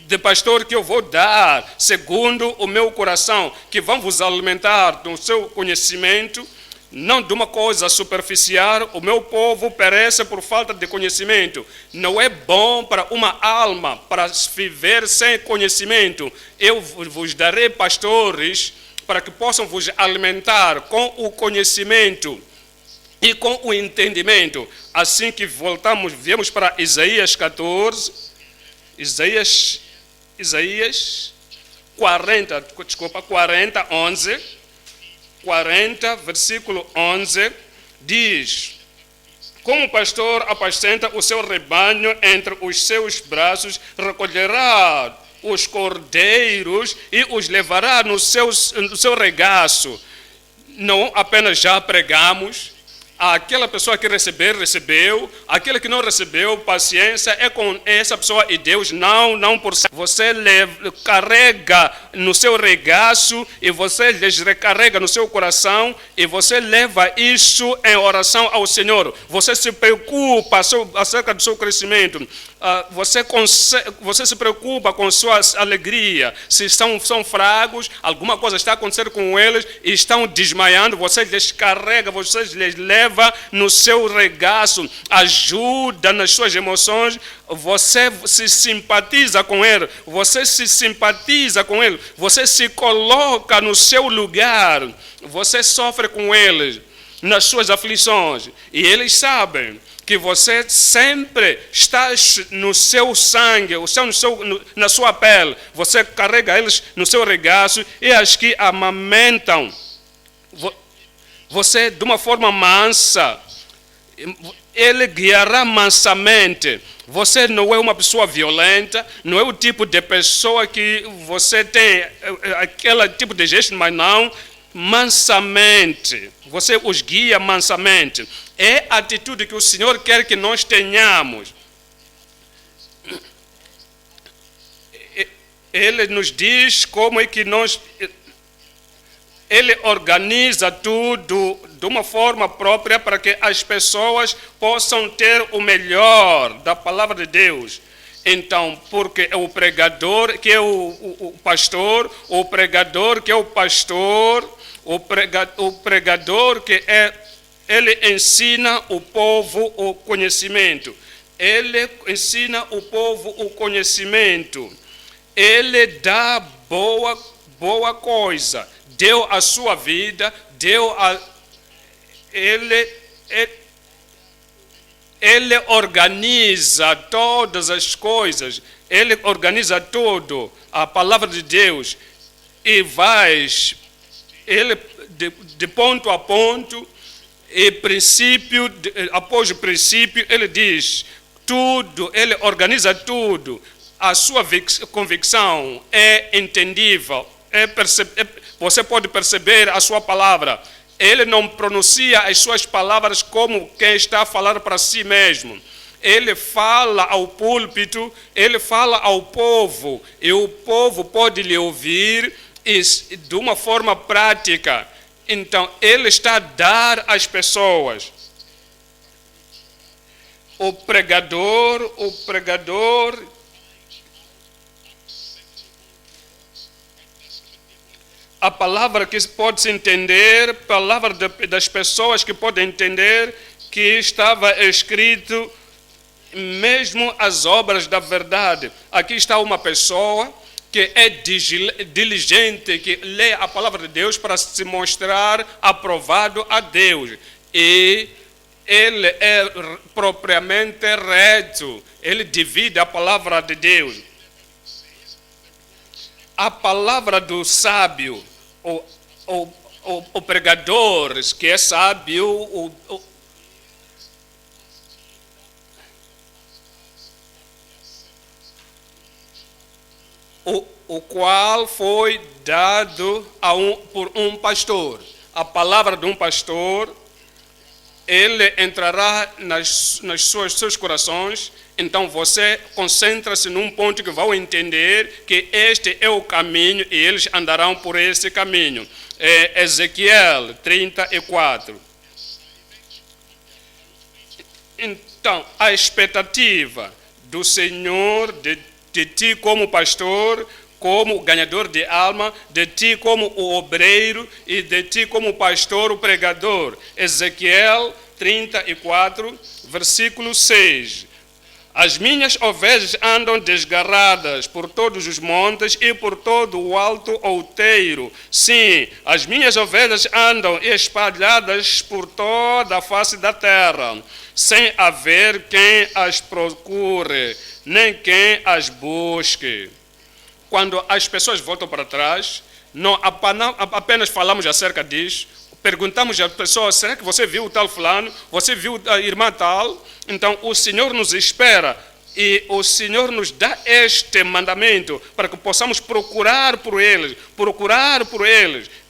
de pastor que eu vou dar, segundo o meu coração, que vão vos alimentar do seu conhecimento, não de uma coisa superficial. O meu povo perece por falta de conhecimento. Não é bom para uma alma, para viver sem conhecimento. Eu vos darei pastores para que possam vos alimentar com o conhecimento e com o entendimento. Assim que viemos para Isaías 14, Isaías 40, 11, 40, versículo 11, diz: como o pastor apacenta o seu rebanho entre os seus braços, recolherá os cordeiros e os levará no seu regaço. Não apenas já pregamos, aquela pessoa que recebeu, aquele que não recebeu, paciência, é com essa pessoa e Deus, não por si. Você carrega no seu regaço e você lhes recarrega no seu coração e você leva isso em oração ao Senhor. Você se preocupa acerca do seu crescimento. Você se preocupa com sua alegria. Se são fracos, alguma coisa está acontecendo com eles e estão desmaiando, você lhes carrega, você lhes leva no seu regaço, ajuda nas suas emoções, você se simpatiza com ele, você se coloca no seu lugar, você sofre com eles nas suas aflições e eles sabem que você sempre está no seu sangue, na sua pele. Você carrega eles no seu regaço e as que amamentam você de uma forma mansa. Ele guiará mansamente. Você não é uma pessoa violenta, não é o tipo de pessoa que você tem aquele tipo de gesto, mas não, mansamente. Você os guia mansamente. É a atitude que o Senhor quer que nós tenhamos. Ele nos diz como é que Ele organiza tudo de uma forma própria para que as pessoas possam ter o melhor da palavra de Deus. Então, porque é o pregador que é o pastor, o pregador que é o pastor, o pregador que é... Ele ensina o povo o conhecimento. Ele ensina o povo o conhecimento. Ele dá boa coisa. Deu a sua vida, ele organiza todas as coisas. Ele organiza tudo. A palavra de Deus. E ele de ponto a ponto, e princípio após princípio, ele diz tudo, ele organiza tudo. A sua convicção é entendível, você pode perceber a sua palavra. Ele não pronuncia as suas palavras como quem está a falar para si mesmo. Ele fala ao púlpito, ele fala ao povo, e o povo pode lhe ouvir de uma forma prática. Então, ele está a dar às pessoas. O pregador, a palavra que pode se entender, palavra das pessoas que podem entender, que estava escrito mesmo as obras da verdade. Aqui está uma pessoa que é diligente, que lê a palavra de Deus para se mostrar aprovado a Deus. E ele é propriamente reto, ele divide a palavra de Deus. A palavra do sábio, o pregador que é sábio, o qual foi dado por um pastor. A palavra de um pastor, ele entrará nos seus corações. Então você concentra-se num ponto que vão entender que este é o caminho e eles andarão por esse caminho. É Ezequiel 34. Então, a expectativa do Senhor, de ti como pastor, como ganhador de alma, de ti como o obreiro e de ti como pastor, o pregador. Ezequiel 34, versículo 6. As minhas ovelhas andam desgarradas por todos os montes e por todo o alto outeiro. Sim, as minhas ovelhas andam espalhadas por toda a face da terra, sem haver quem as procure, nem quem as busque. Quando as pessoas voltam para trás, não apenas falamos acerca disso, perguntamos às pessoas, será que você viu o tal fulano? Você viu a irmã tal? Então o Senhor nos espera e o Senhor nos dá este mandamento para que possamos procurar por eles.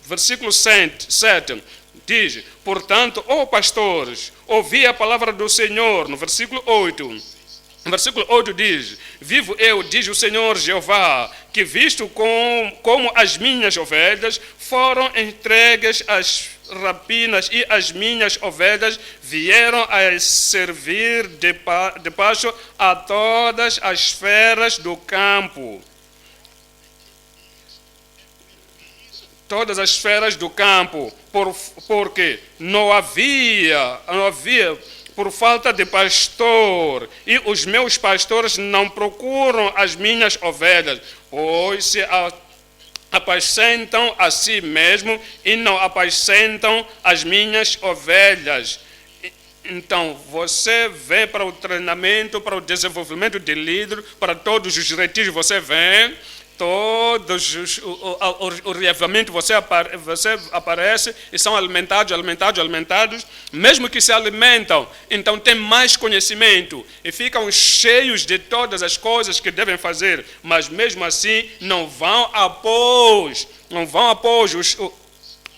Versículo 7 diz, portanto, ó pastores, ouvi a palavra do Senhor. No versículo 8. No versículo 8 diz, vivo eu, diz o Senhor Jeová, que visto como as minhas ovelhas foram entregues às rapinas e as minhas ovelhas vieram a servir de pasto a todas as feras do campo. Todas as feras do campo, porque não havia por falta de pastor, e os meus pastores não procuram as minhas ovelhas, pois se apacentam a si mesmo e não apacentam as minhas ovelhas. Então, você vem para o treinamento, para o desenvolvimento de líder, para todos os retiros você vem, todos o reavivamento você aparece e são alimentados, mesmo que se alimentam, então tem mais conhecimento e ficam cheios de todas as coisas que devem fazer, mas mesmo assim não vão após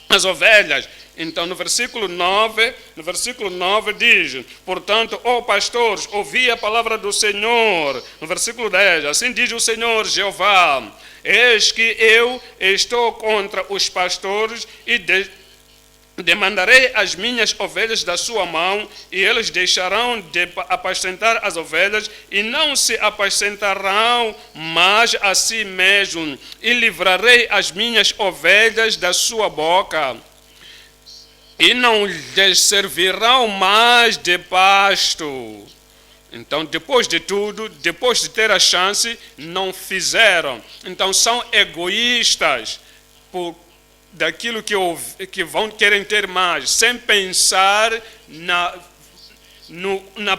as ovelhas. Então, no versículo 9 diz, portanto, ó pastores, ouvi a palavra do Senhor. No versículo 10, assim diz o Senhor Jeová, eis que eu estou contra os pastores e demandarei as minhas ovelhas da sua mão, e eles deixarão de apacentar as ovelhas, e não se apacentarão mais a si mesmos, e livrarei as minhas ovelhas da sua boca, e não lhes servirão mais de pasto. Então, depois de tudo, depois de ter a chance, não fizeram. Então, são egoístas por daquilo que querem ter mais, sem pensar na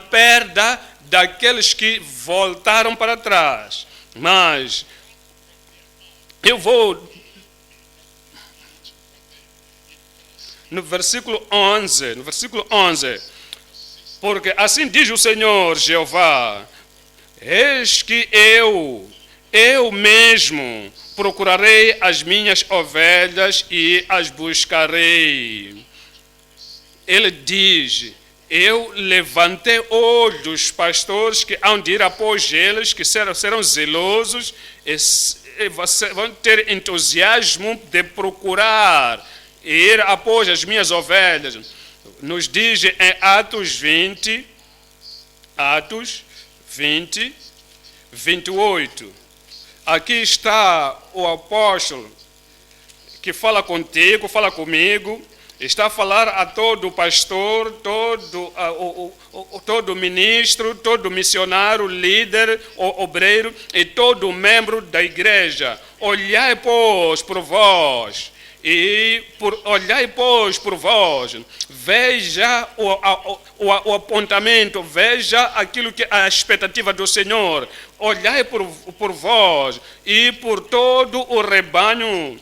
perda daqueles que voltaram para trás. Mas eu vou no versículo 11, porque assim diz o Senhor Jeová, eis que eu mesmo procurarei as minhas ovelhas e as buscarei. Ele diz, eu levantei hoje os pastores que hão de ir após eles, que serão zelosos, e vão ter entusiasmo de procurar e ir após as minhas ovelhas. Nos diz em Atos 20, 28. Aqui está o apóstolo que fala contigo, fala comigo, está a falar a todo pastor, todo ministro, todo missionário, líder, obreiro e todo membro da igreja. Olhai, pois, por vós. Olhai, pois, por vós, veja o apontamento, veja aquilo que é a expectativa do Senhor. Olhai por vós e por todo o rebanho.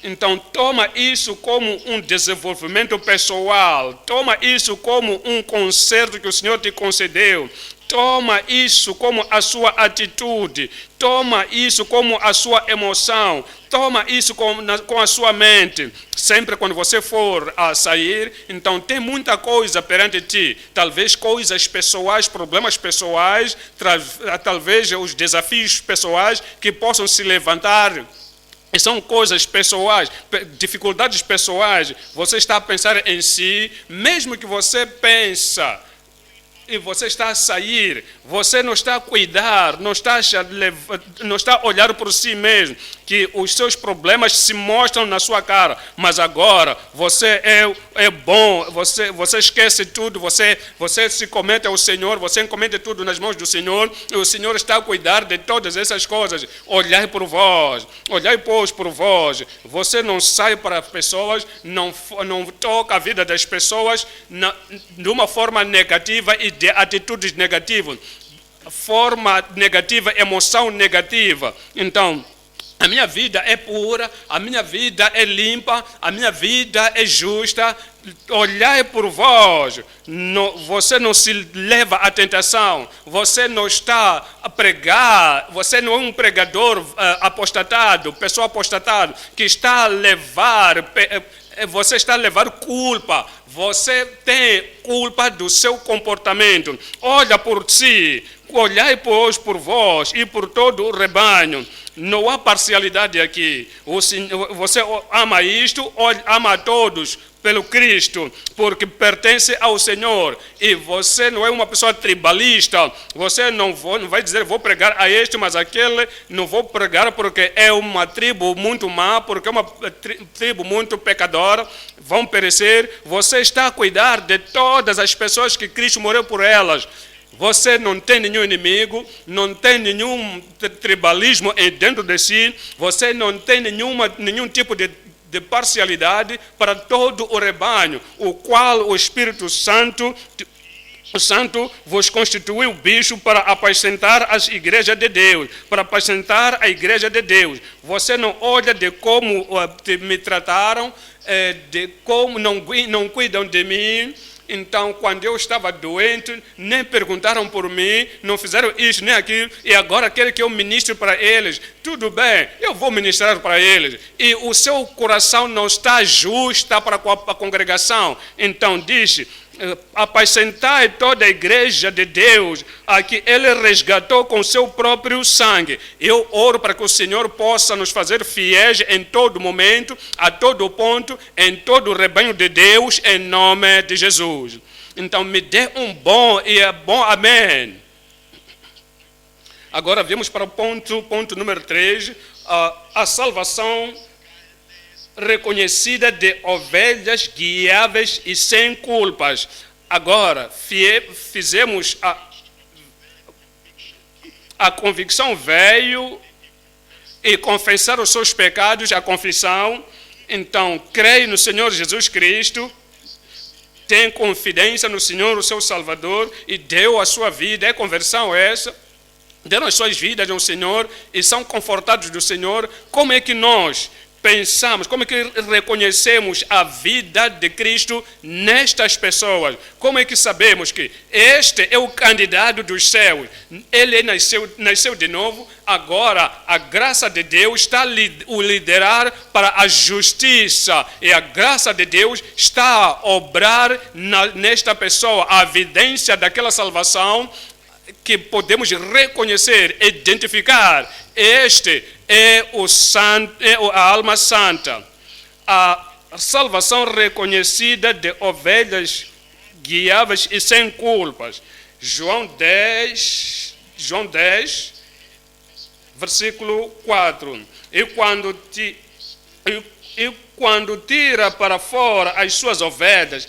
Então, toma isso como um desenvolvimento pessoal, toma isso como um conserto que o Senhor te concedeu. Toma isso como a sua atitude, toma isso como a sua emoção, toma isso com a sua mente. Sempre quando você for a sair, então tem muita coisa perante ti, talvez coisas pessoais, problemas pessoais, talvez os desafios pessoais que possam se levantar. E são coisas pessoais, dificuldades pessoais. Você está a pensar em si, mesmo que você pensa e você está a sair, você não está a cuidar, não está a olhar por si mesmo, que os seus problemas se mostram na sua cara, mas agora você é bom, você esquece tudo, você se comete ao Senhor, você encomenda tudo nas mãos do Senhor, e o Senhor está a cuidar de todas essas coisas. Olhai por vós, olhai pois por vós, você não sai para as pessoas, não toca a vida das pessoas de uma forma negativa e de atitudes negativas, forma negativa, emoção negativa. Então, a minha vida é pura, a minha vida é limpa, a minha vida é justa. Olhai por vós, você não se leva à tentação, você não está a pregar, você não é um pregador apostatado, pessoa apostatada, que está a levar, você está a levar culpa, você tem culpa do seu comportamento. Olha por si, olhai pois por vós e por todo o rebanho. Não há parcialidade aqui. Você ama isto, ama a todos pelo Cristo, porque pertence ao Senhor. E você não é uma pessoa tribalista. Você não vai dizer, vou pregar a este, mas aquele não vou pregar porque é uma tribo muito má, porque é uma tribo muito pecadora, vão perecer. Você está a cuidar de todas as pessoas que Cristo morreu por elas. Você não tem nenhum inimigo, não tem nenhum tribalismo dentro de si, você não tem nenhum tipo de parcialidade para todo o rebanho, o qual o Espírito Santo vos constituiu bicho para apacentar as igrejas de Deus, para apacentar a igreja de Deus. Você não olha de como me trataram, de como não cuidam de mim. Então, quando eu estava doente, nem perguntaram por mim, não fizeram isso nem aquilo, e agora querem que eu ministre para eles. Tudo bem, eu vou ministrar para eles. E o seu coração não está justo para a congregação. Então, diz: apacentai toda a igreja de Deus, a que Ele resgatou com seu próprio sangue. Eu oro para que o Senhor possa nos fazer fiéis em todo momento, a todo ponto, em todo o rebanho de Deus, em nome de Jesus. Então, me dê um bom e bom amém. Agora vamos para o ponto número 3, a salvação reconhecida de ovelhas guiáveis e sem culpas. Agora, fizemos a convicção veio e confessar os seus pecados, a confissão. Então, creia no Senhor Jesus Cristo, tem confidência no Senhor, o seu Salvador, e deu a sua vida, é conversão essa, deram as suas vidas ao Senhor e são confortados do Senhor. Como é que nós pensamos, como é que reconhecemos a vida de Cristo nestas pessoas? Como é que sabemos que este é o candidato dos céus? Ele nasceu de novo, agora a graça de Deus está a o liderar para a justiça, e a graça de Deus está a obrar nesta pessoa, a evidência daquela salvação que podemos reconhecer, identificar. Este é a alma santa, a salvação reconhecida de ovelhas guiáveis e sem culpas. João 10, versículo 4. E quando tira para fora as suas ovelhas,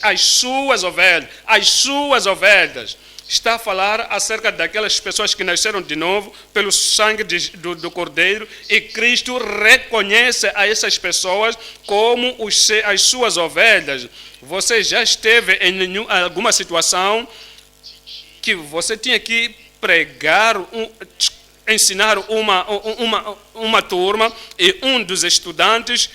está a falar acerca daquelas pessoas que nasceram de novo pelo sangue do Cordeiro, e Cristo reconhece a essas pessoas como as suas ovelhas. Você já esteve em alguma situação que você tinha que pregar, ensinar uma turma, e um dos estudantes,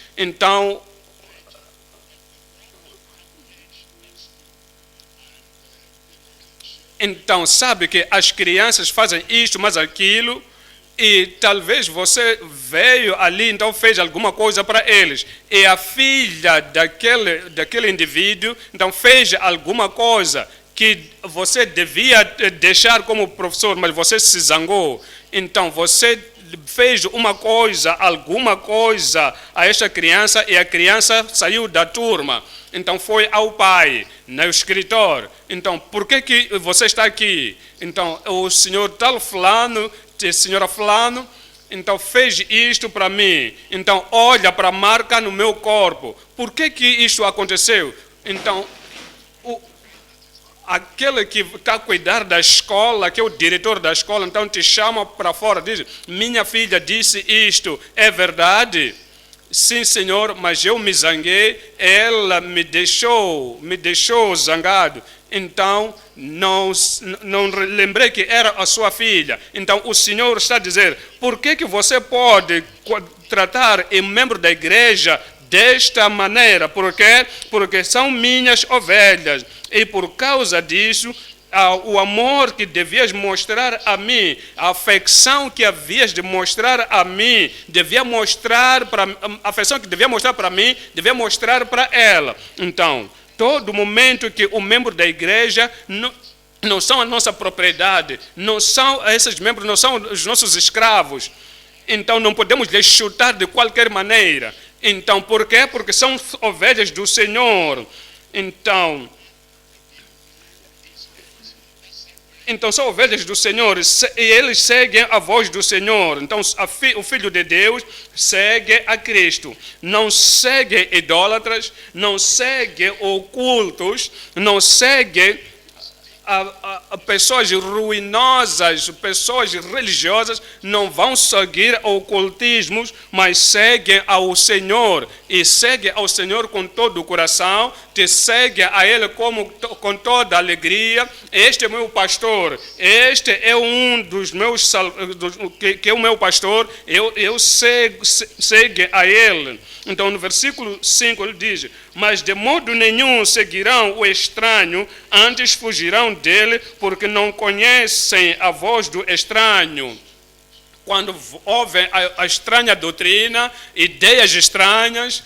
então, sabe que as crianças fazem isto, mas aquilo, e talvez você veio ali, então fez alguma coisa para eles, e a filha daquele indivíduo, então fez alguma coisa que você devia deixar como professor, mas você se zangou. Então você fez alguma coisa a esta criança e a criança saiu da turma. Então foi ao pai, no escritor. Então, por que você está aqui? Então, o senhor tal fulano, a senhora fulano, então fez isto para mim. Então, olha para a marca no meu corpo. Por que isto aconteceu? Então, aquele que está a cuidar da escola, que é o diretor da escola, então te chama para fora, diz: minha filha disse isto, é verdade? Sim, senhor, mas eu me zanguei, ela me deixou zangado. Então, não lembrei que era a sua filha. Então, o senhor está a dizer: por que você pode tratar um membro da igreja desta maneira? Por quê? Porque são minhas ovelhas. E por causa disso, o amor que devias mostrar a mim, a afeição que havias de mostrar a mim, a afeição que devia mostrar para mim, devia mostrar para ela. Então, todo momento que o membro da igreja não são a nossa propriedade, esses membros não são os nossos escravos, então não podemos lhes chutar de qualquer maneira. Então, por quê? Porque são ovelhas do Senhor. Então são ovelhas do Senhor e eles seguem a voz do Senhor. Então o Filho de Deus segue a Cristo. Não segue idólatras, não segue ocultos, não segue a pessoas ruinosas, pessoas religiosas, não vão seguir ocultismos, mas seguem ao Senhor. E segue ao Senhor com todo o coração, te segue a Ele com toda a alegria. Este é meu pastor, este é um dos meus, que é o meu pastor, eu segue a Ele. Então no versículo 5 ele diz: mas de modo nenhum seguirão o estranho, antes fugirão dele, porque não conhecem a voz do estranho. Quando ouvem a estranha doutrina, ideias estranhas,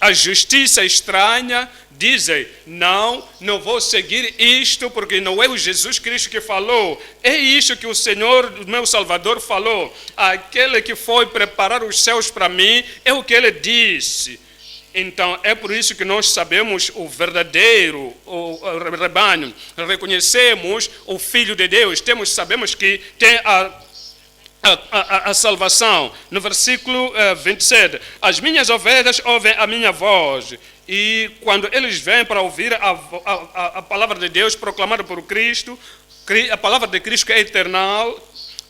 a justiça estranha, dizem: não vou seguir isto, porque não é o Jesus Cristo que falou, é isto que o Senhor, meu Salvador, falou. Aquele que foi preparar os céus para mim, é o que ele disse. Então, é por isso que nós sabemos o verdadeiro o rebanho, reconhecemos o Filho de Deus, sabemos que tem a salvação. No versículo 27, as minhas ovelhas ouvem a minha voz. E quando eles vêm para ouvir a palavra de Deus proclamada por Cristo, a palavra de Cristo que é eternal,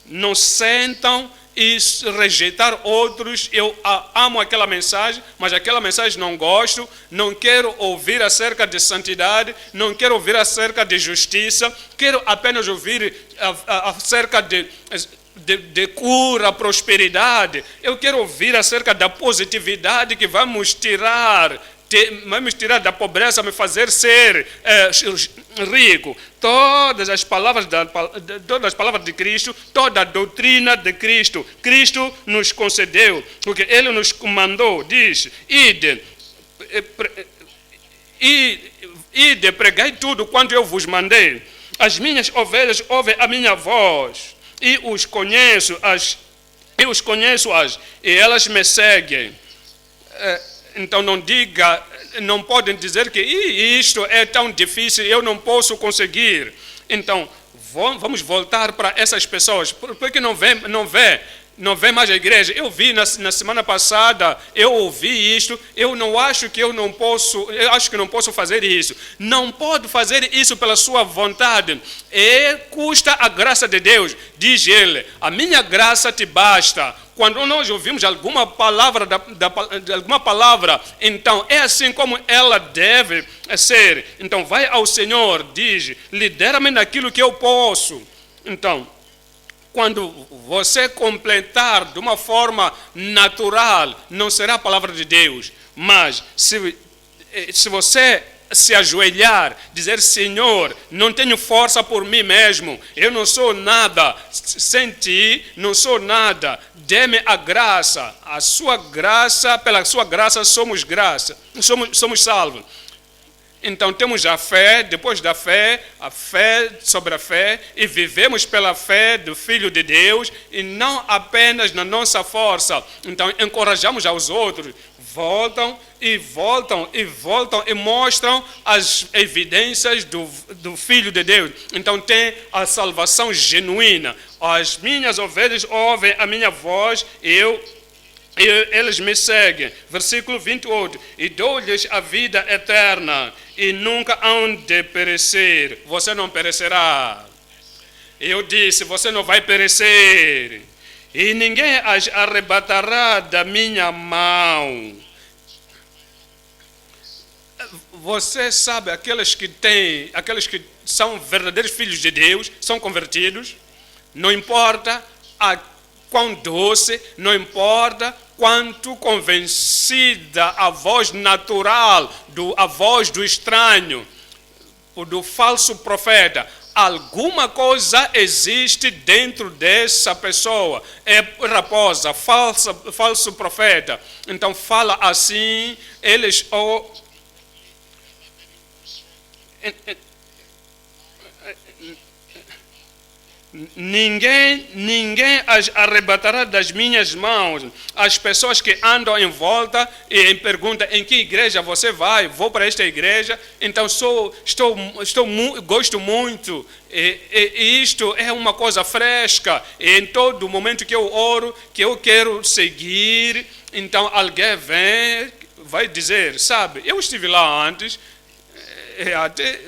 não sentam e rejeitar outros. Eu amo aquela mensagem, mas aquela mensagem não gosto, não quero ouvir acerca de santidade, não quero ouvir acerca de justiça, quero apenas ouvir acerca de cura, prosperidade. Eu quero ouvir acerca da positividade que vamos tirar da pobreza, me fazer ser rico. Todas as palavras de Cristo, toda a doutrina de Cristo, Cristo nos concedeu, porque Ele nos mandou, diz: ide, pregai tudo quanto eu vos mandei. As minhas ovelhas ouvem a minha voz, e os conheço, e elas me seguem. Então não podem dizer que isto é tão difícil, eu não posso conseguir. Então vamos voltar para essas pessoas. Por que não vê mais a igreja? Eu vi na semana passada, eu ouvi isto, eu acho que não posso fazer isso. Não pode fazer isso pela sua vontade. Custa a graça de Deus. Diz ele: a minha graça te basta. Quando nós ouvimos alguma palavra, então é assim como ela deve ser. Então vai ao Senhor, diz: lidera-me naquilo que eu posso. Então, quando você completar de uma forma natural, não será a palavra de Deus. Mas se você se ajoelhar, dizer: Senhor, não tenho força por mim mesmo, eu não sou nada, sem ti não sou nada, dê-me a graça, pela sua graça somos salvos. Então temos a fé, depois da fé, a fé sobre a fé, e vivemos pela fé do Filho de Deus, e não apenas na nossa força. Então encorajamos aos outros, voltam e mostram as evidências do Filho de Deus. Então tem a salvação genuína. As minhas ovelhas ouvem a minha voz, eles me seguem. Versículo 28. E dou-lhes a vida eterna, e nunca hão de perecer. Você não perecerá. Eu disse, você não vai perecer. E ninguém as arrebatará da minha mão. Você sabe, aqueles que são verdadeiros filhos de Deus, são convertidos, não importa quão doce, não importa quanto convencida a voz natural, a voz do estranho, do falso profeta, alguma coisa existe dentro dessa pessoa. É raposa, falso profeta. Então fala assim, eles Ninguém as arrebatará das minhas mãos. As pessoas que andam em volta e perguntam em que igreja você vai, vou para esta igreja, então gosto muito, e isto é uma coisa fresca, e em todo momento que eu oro, que eu quero seguir, então alguém vem, vai dizer, sabe, eu estive lá antes, até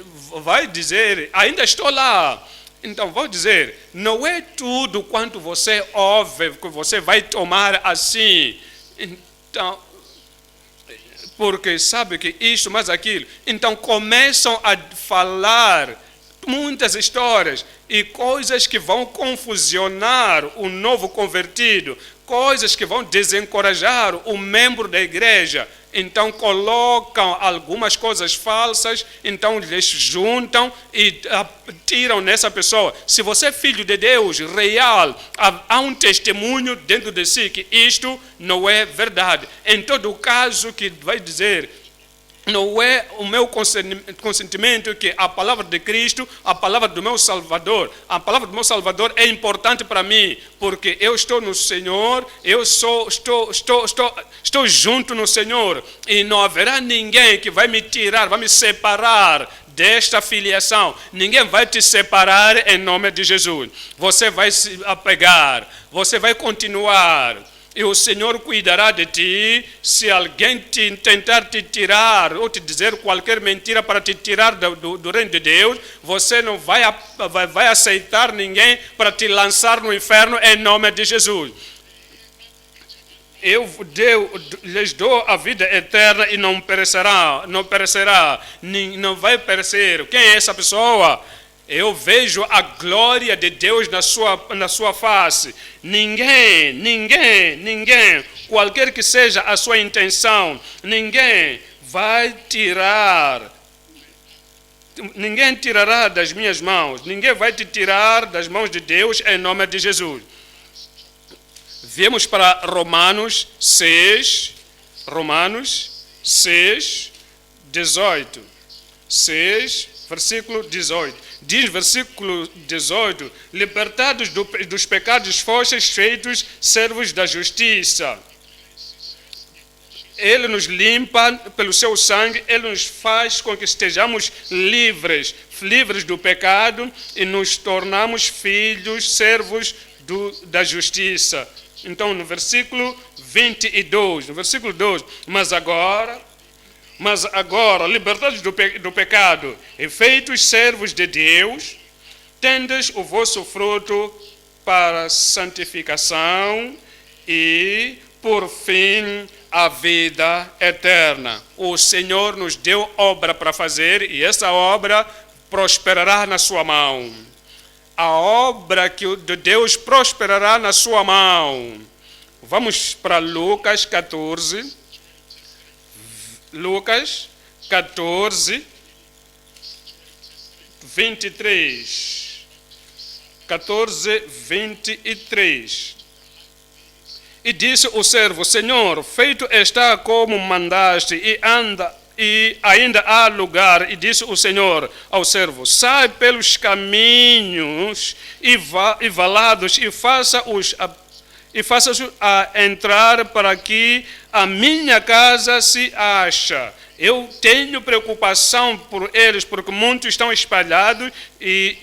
vai dizer, ainda estou lá. Então, vou dizer, não é tudo quanto você ouve que você vai tomar assim. Então, porque sabe que isso, mas aquilo. Então, começam a falar muitas histórias e coisas que vão confusionar o novo convertido, coisas que vão desencorajar o membro da igreja. Então colocam algumas coisas falsas, então lhes juntam e tiram nessa pessoa. Se você é filho de Deus real, há um testemunho dentro de si que isto não é verdade. Em todo caso, que vai dizer, não é o meu consentimento que a palavra de Cristo, a palavra do meu Salvador, a palavra do meu Salvador é importante para mim, porque eu estou no Senhor, estou junto no Senhor, e não haverá ninguém que vai me tirar, vai me separar desta filiação. Ninguém vai te separar em nome de Jesus. Você vai se apegar, você vai continuar. E o Senhor cuidará de ti. Se alguém tentar te tirar ou te dizer qualquer mentira para te tirar do reino de Deus, você não vai aceitar ninguém para te lançar no inferno em nome de Jesus. Eu lhes dou a vida eterna e não perecerá, não vai perecer. Quem é essa pessoa? Eu vejo a glória de Deus na sua face. Ninguém, qualquer que seja a sua intenção, ninguém tirará das minhas mãos. Ninguém vai te tirar das mãos de Deus em nome de Jesus. Viemos para Romanos 6, 18. 6, versículo 18. Diz, versículo 18, libertados dos pecados fostes feitos servos da justiça. Ele nos limpa pelo seu sangue, ele nos faz com que estejamos livres do pecado e nos tornamos filhos, servos da justiça. Então, no versículo 22, no versículo 12, mas agora, libertados do pecado e feitos servos de Deus, tendes o vosso fruto para santificação e, por fim, a vida eterna. O Senhor nos deu obra para fazer e essa obra prosperará na sua mão. A obra de Deus prosperará na sua mão. Vamos para Lucas 14. Lucas 14, 23. 14, 23. E disse o servo: Senhor, feito está como mandaste, e ainda há lugar. E disse o Senhor ao servo: sai pelos caminhos e valados e faça-os a entrar para que a minha casa se acha. Eu tenho preocupação por eles, porque muitos estão espalhados e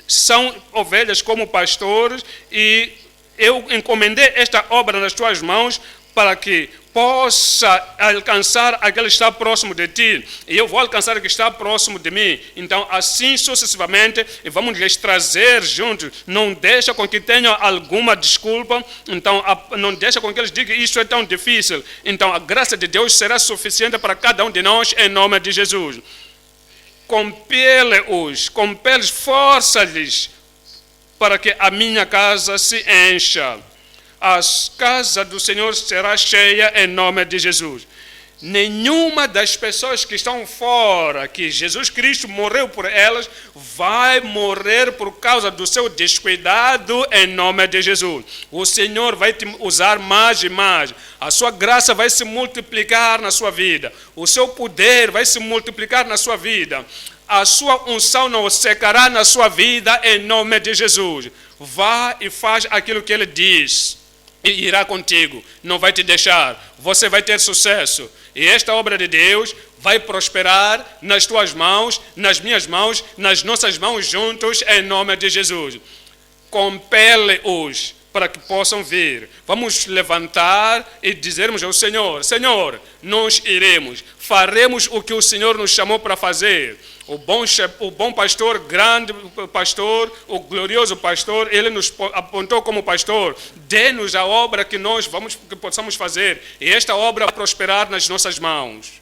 são ovelhas como pastores, e eu encomendei esta obra nas tuas mãos para que possa alcançar aquele que está próximo de ti, e eu vou alcançar o que está próximo de mim. Então, assim sucessivamente, e vamos lhes trazer juntos. Não deixa com que tenham alguma desculpa, então não deixa com que eles digam isso é tão difícil. Então, a graça de Deus será suficiente para cada um de nós, em nome de Jesus. Compele-os, força-lhes, para que a minha casa se encha. A casa do Senhor será cheia em nome de Jesus. Nenhuma das pessoas que estão fora, que Jesus Cristo morreu por elas, vai morrer por causa do seu descuidado em nome de Jesus. O Senhor vai te usar mais e mais. A sua graça vai se multiplicar na sua vida. O seu poder vai se multiplicar na sua vida. A sua unção não secará na sua vida em nome de Jesus. Vá e faz aquilo que Ele diz. E irá contigo, não vai te deixar, você vai ter sucesso. E esta obra de Deus vai prosperar nas tuas mãos, nas minhas mãos, nas nossas mãos juntos, em nome de Jesus. Compele-os para que possam vir. Vamos levantar e dizermos ao Senhor: Senhor, nós iremos, faremos o que o Senhor nos chamou para fazer. O bom pastor, grande pastor, o glorioso pastor, ele nos apontou como pastor. Dê-nos a obra que nós que possamos fazer, e esta obra prosperar nas nossas mãos.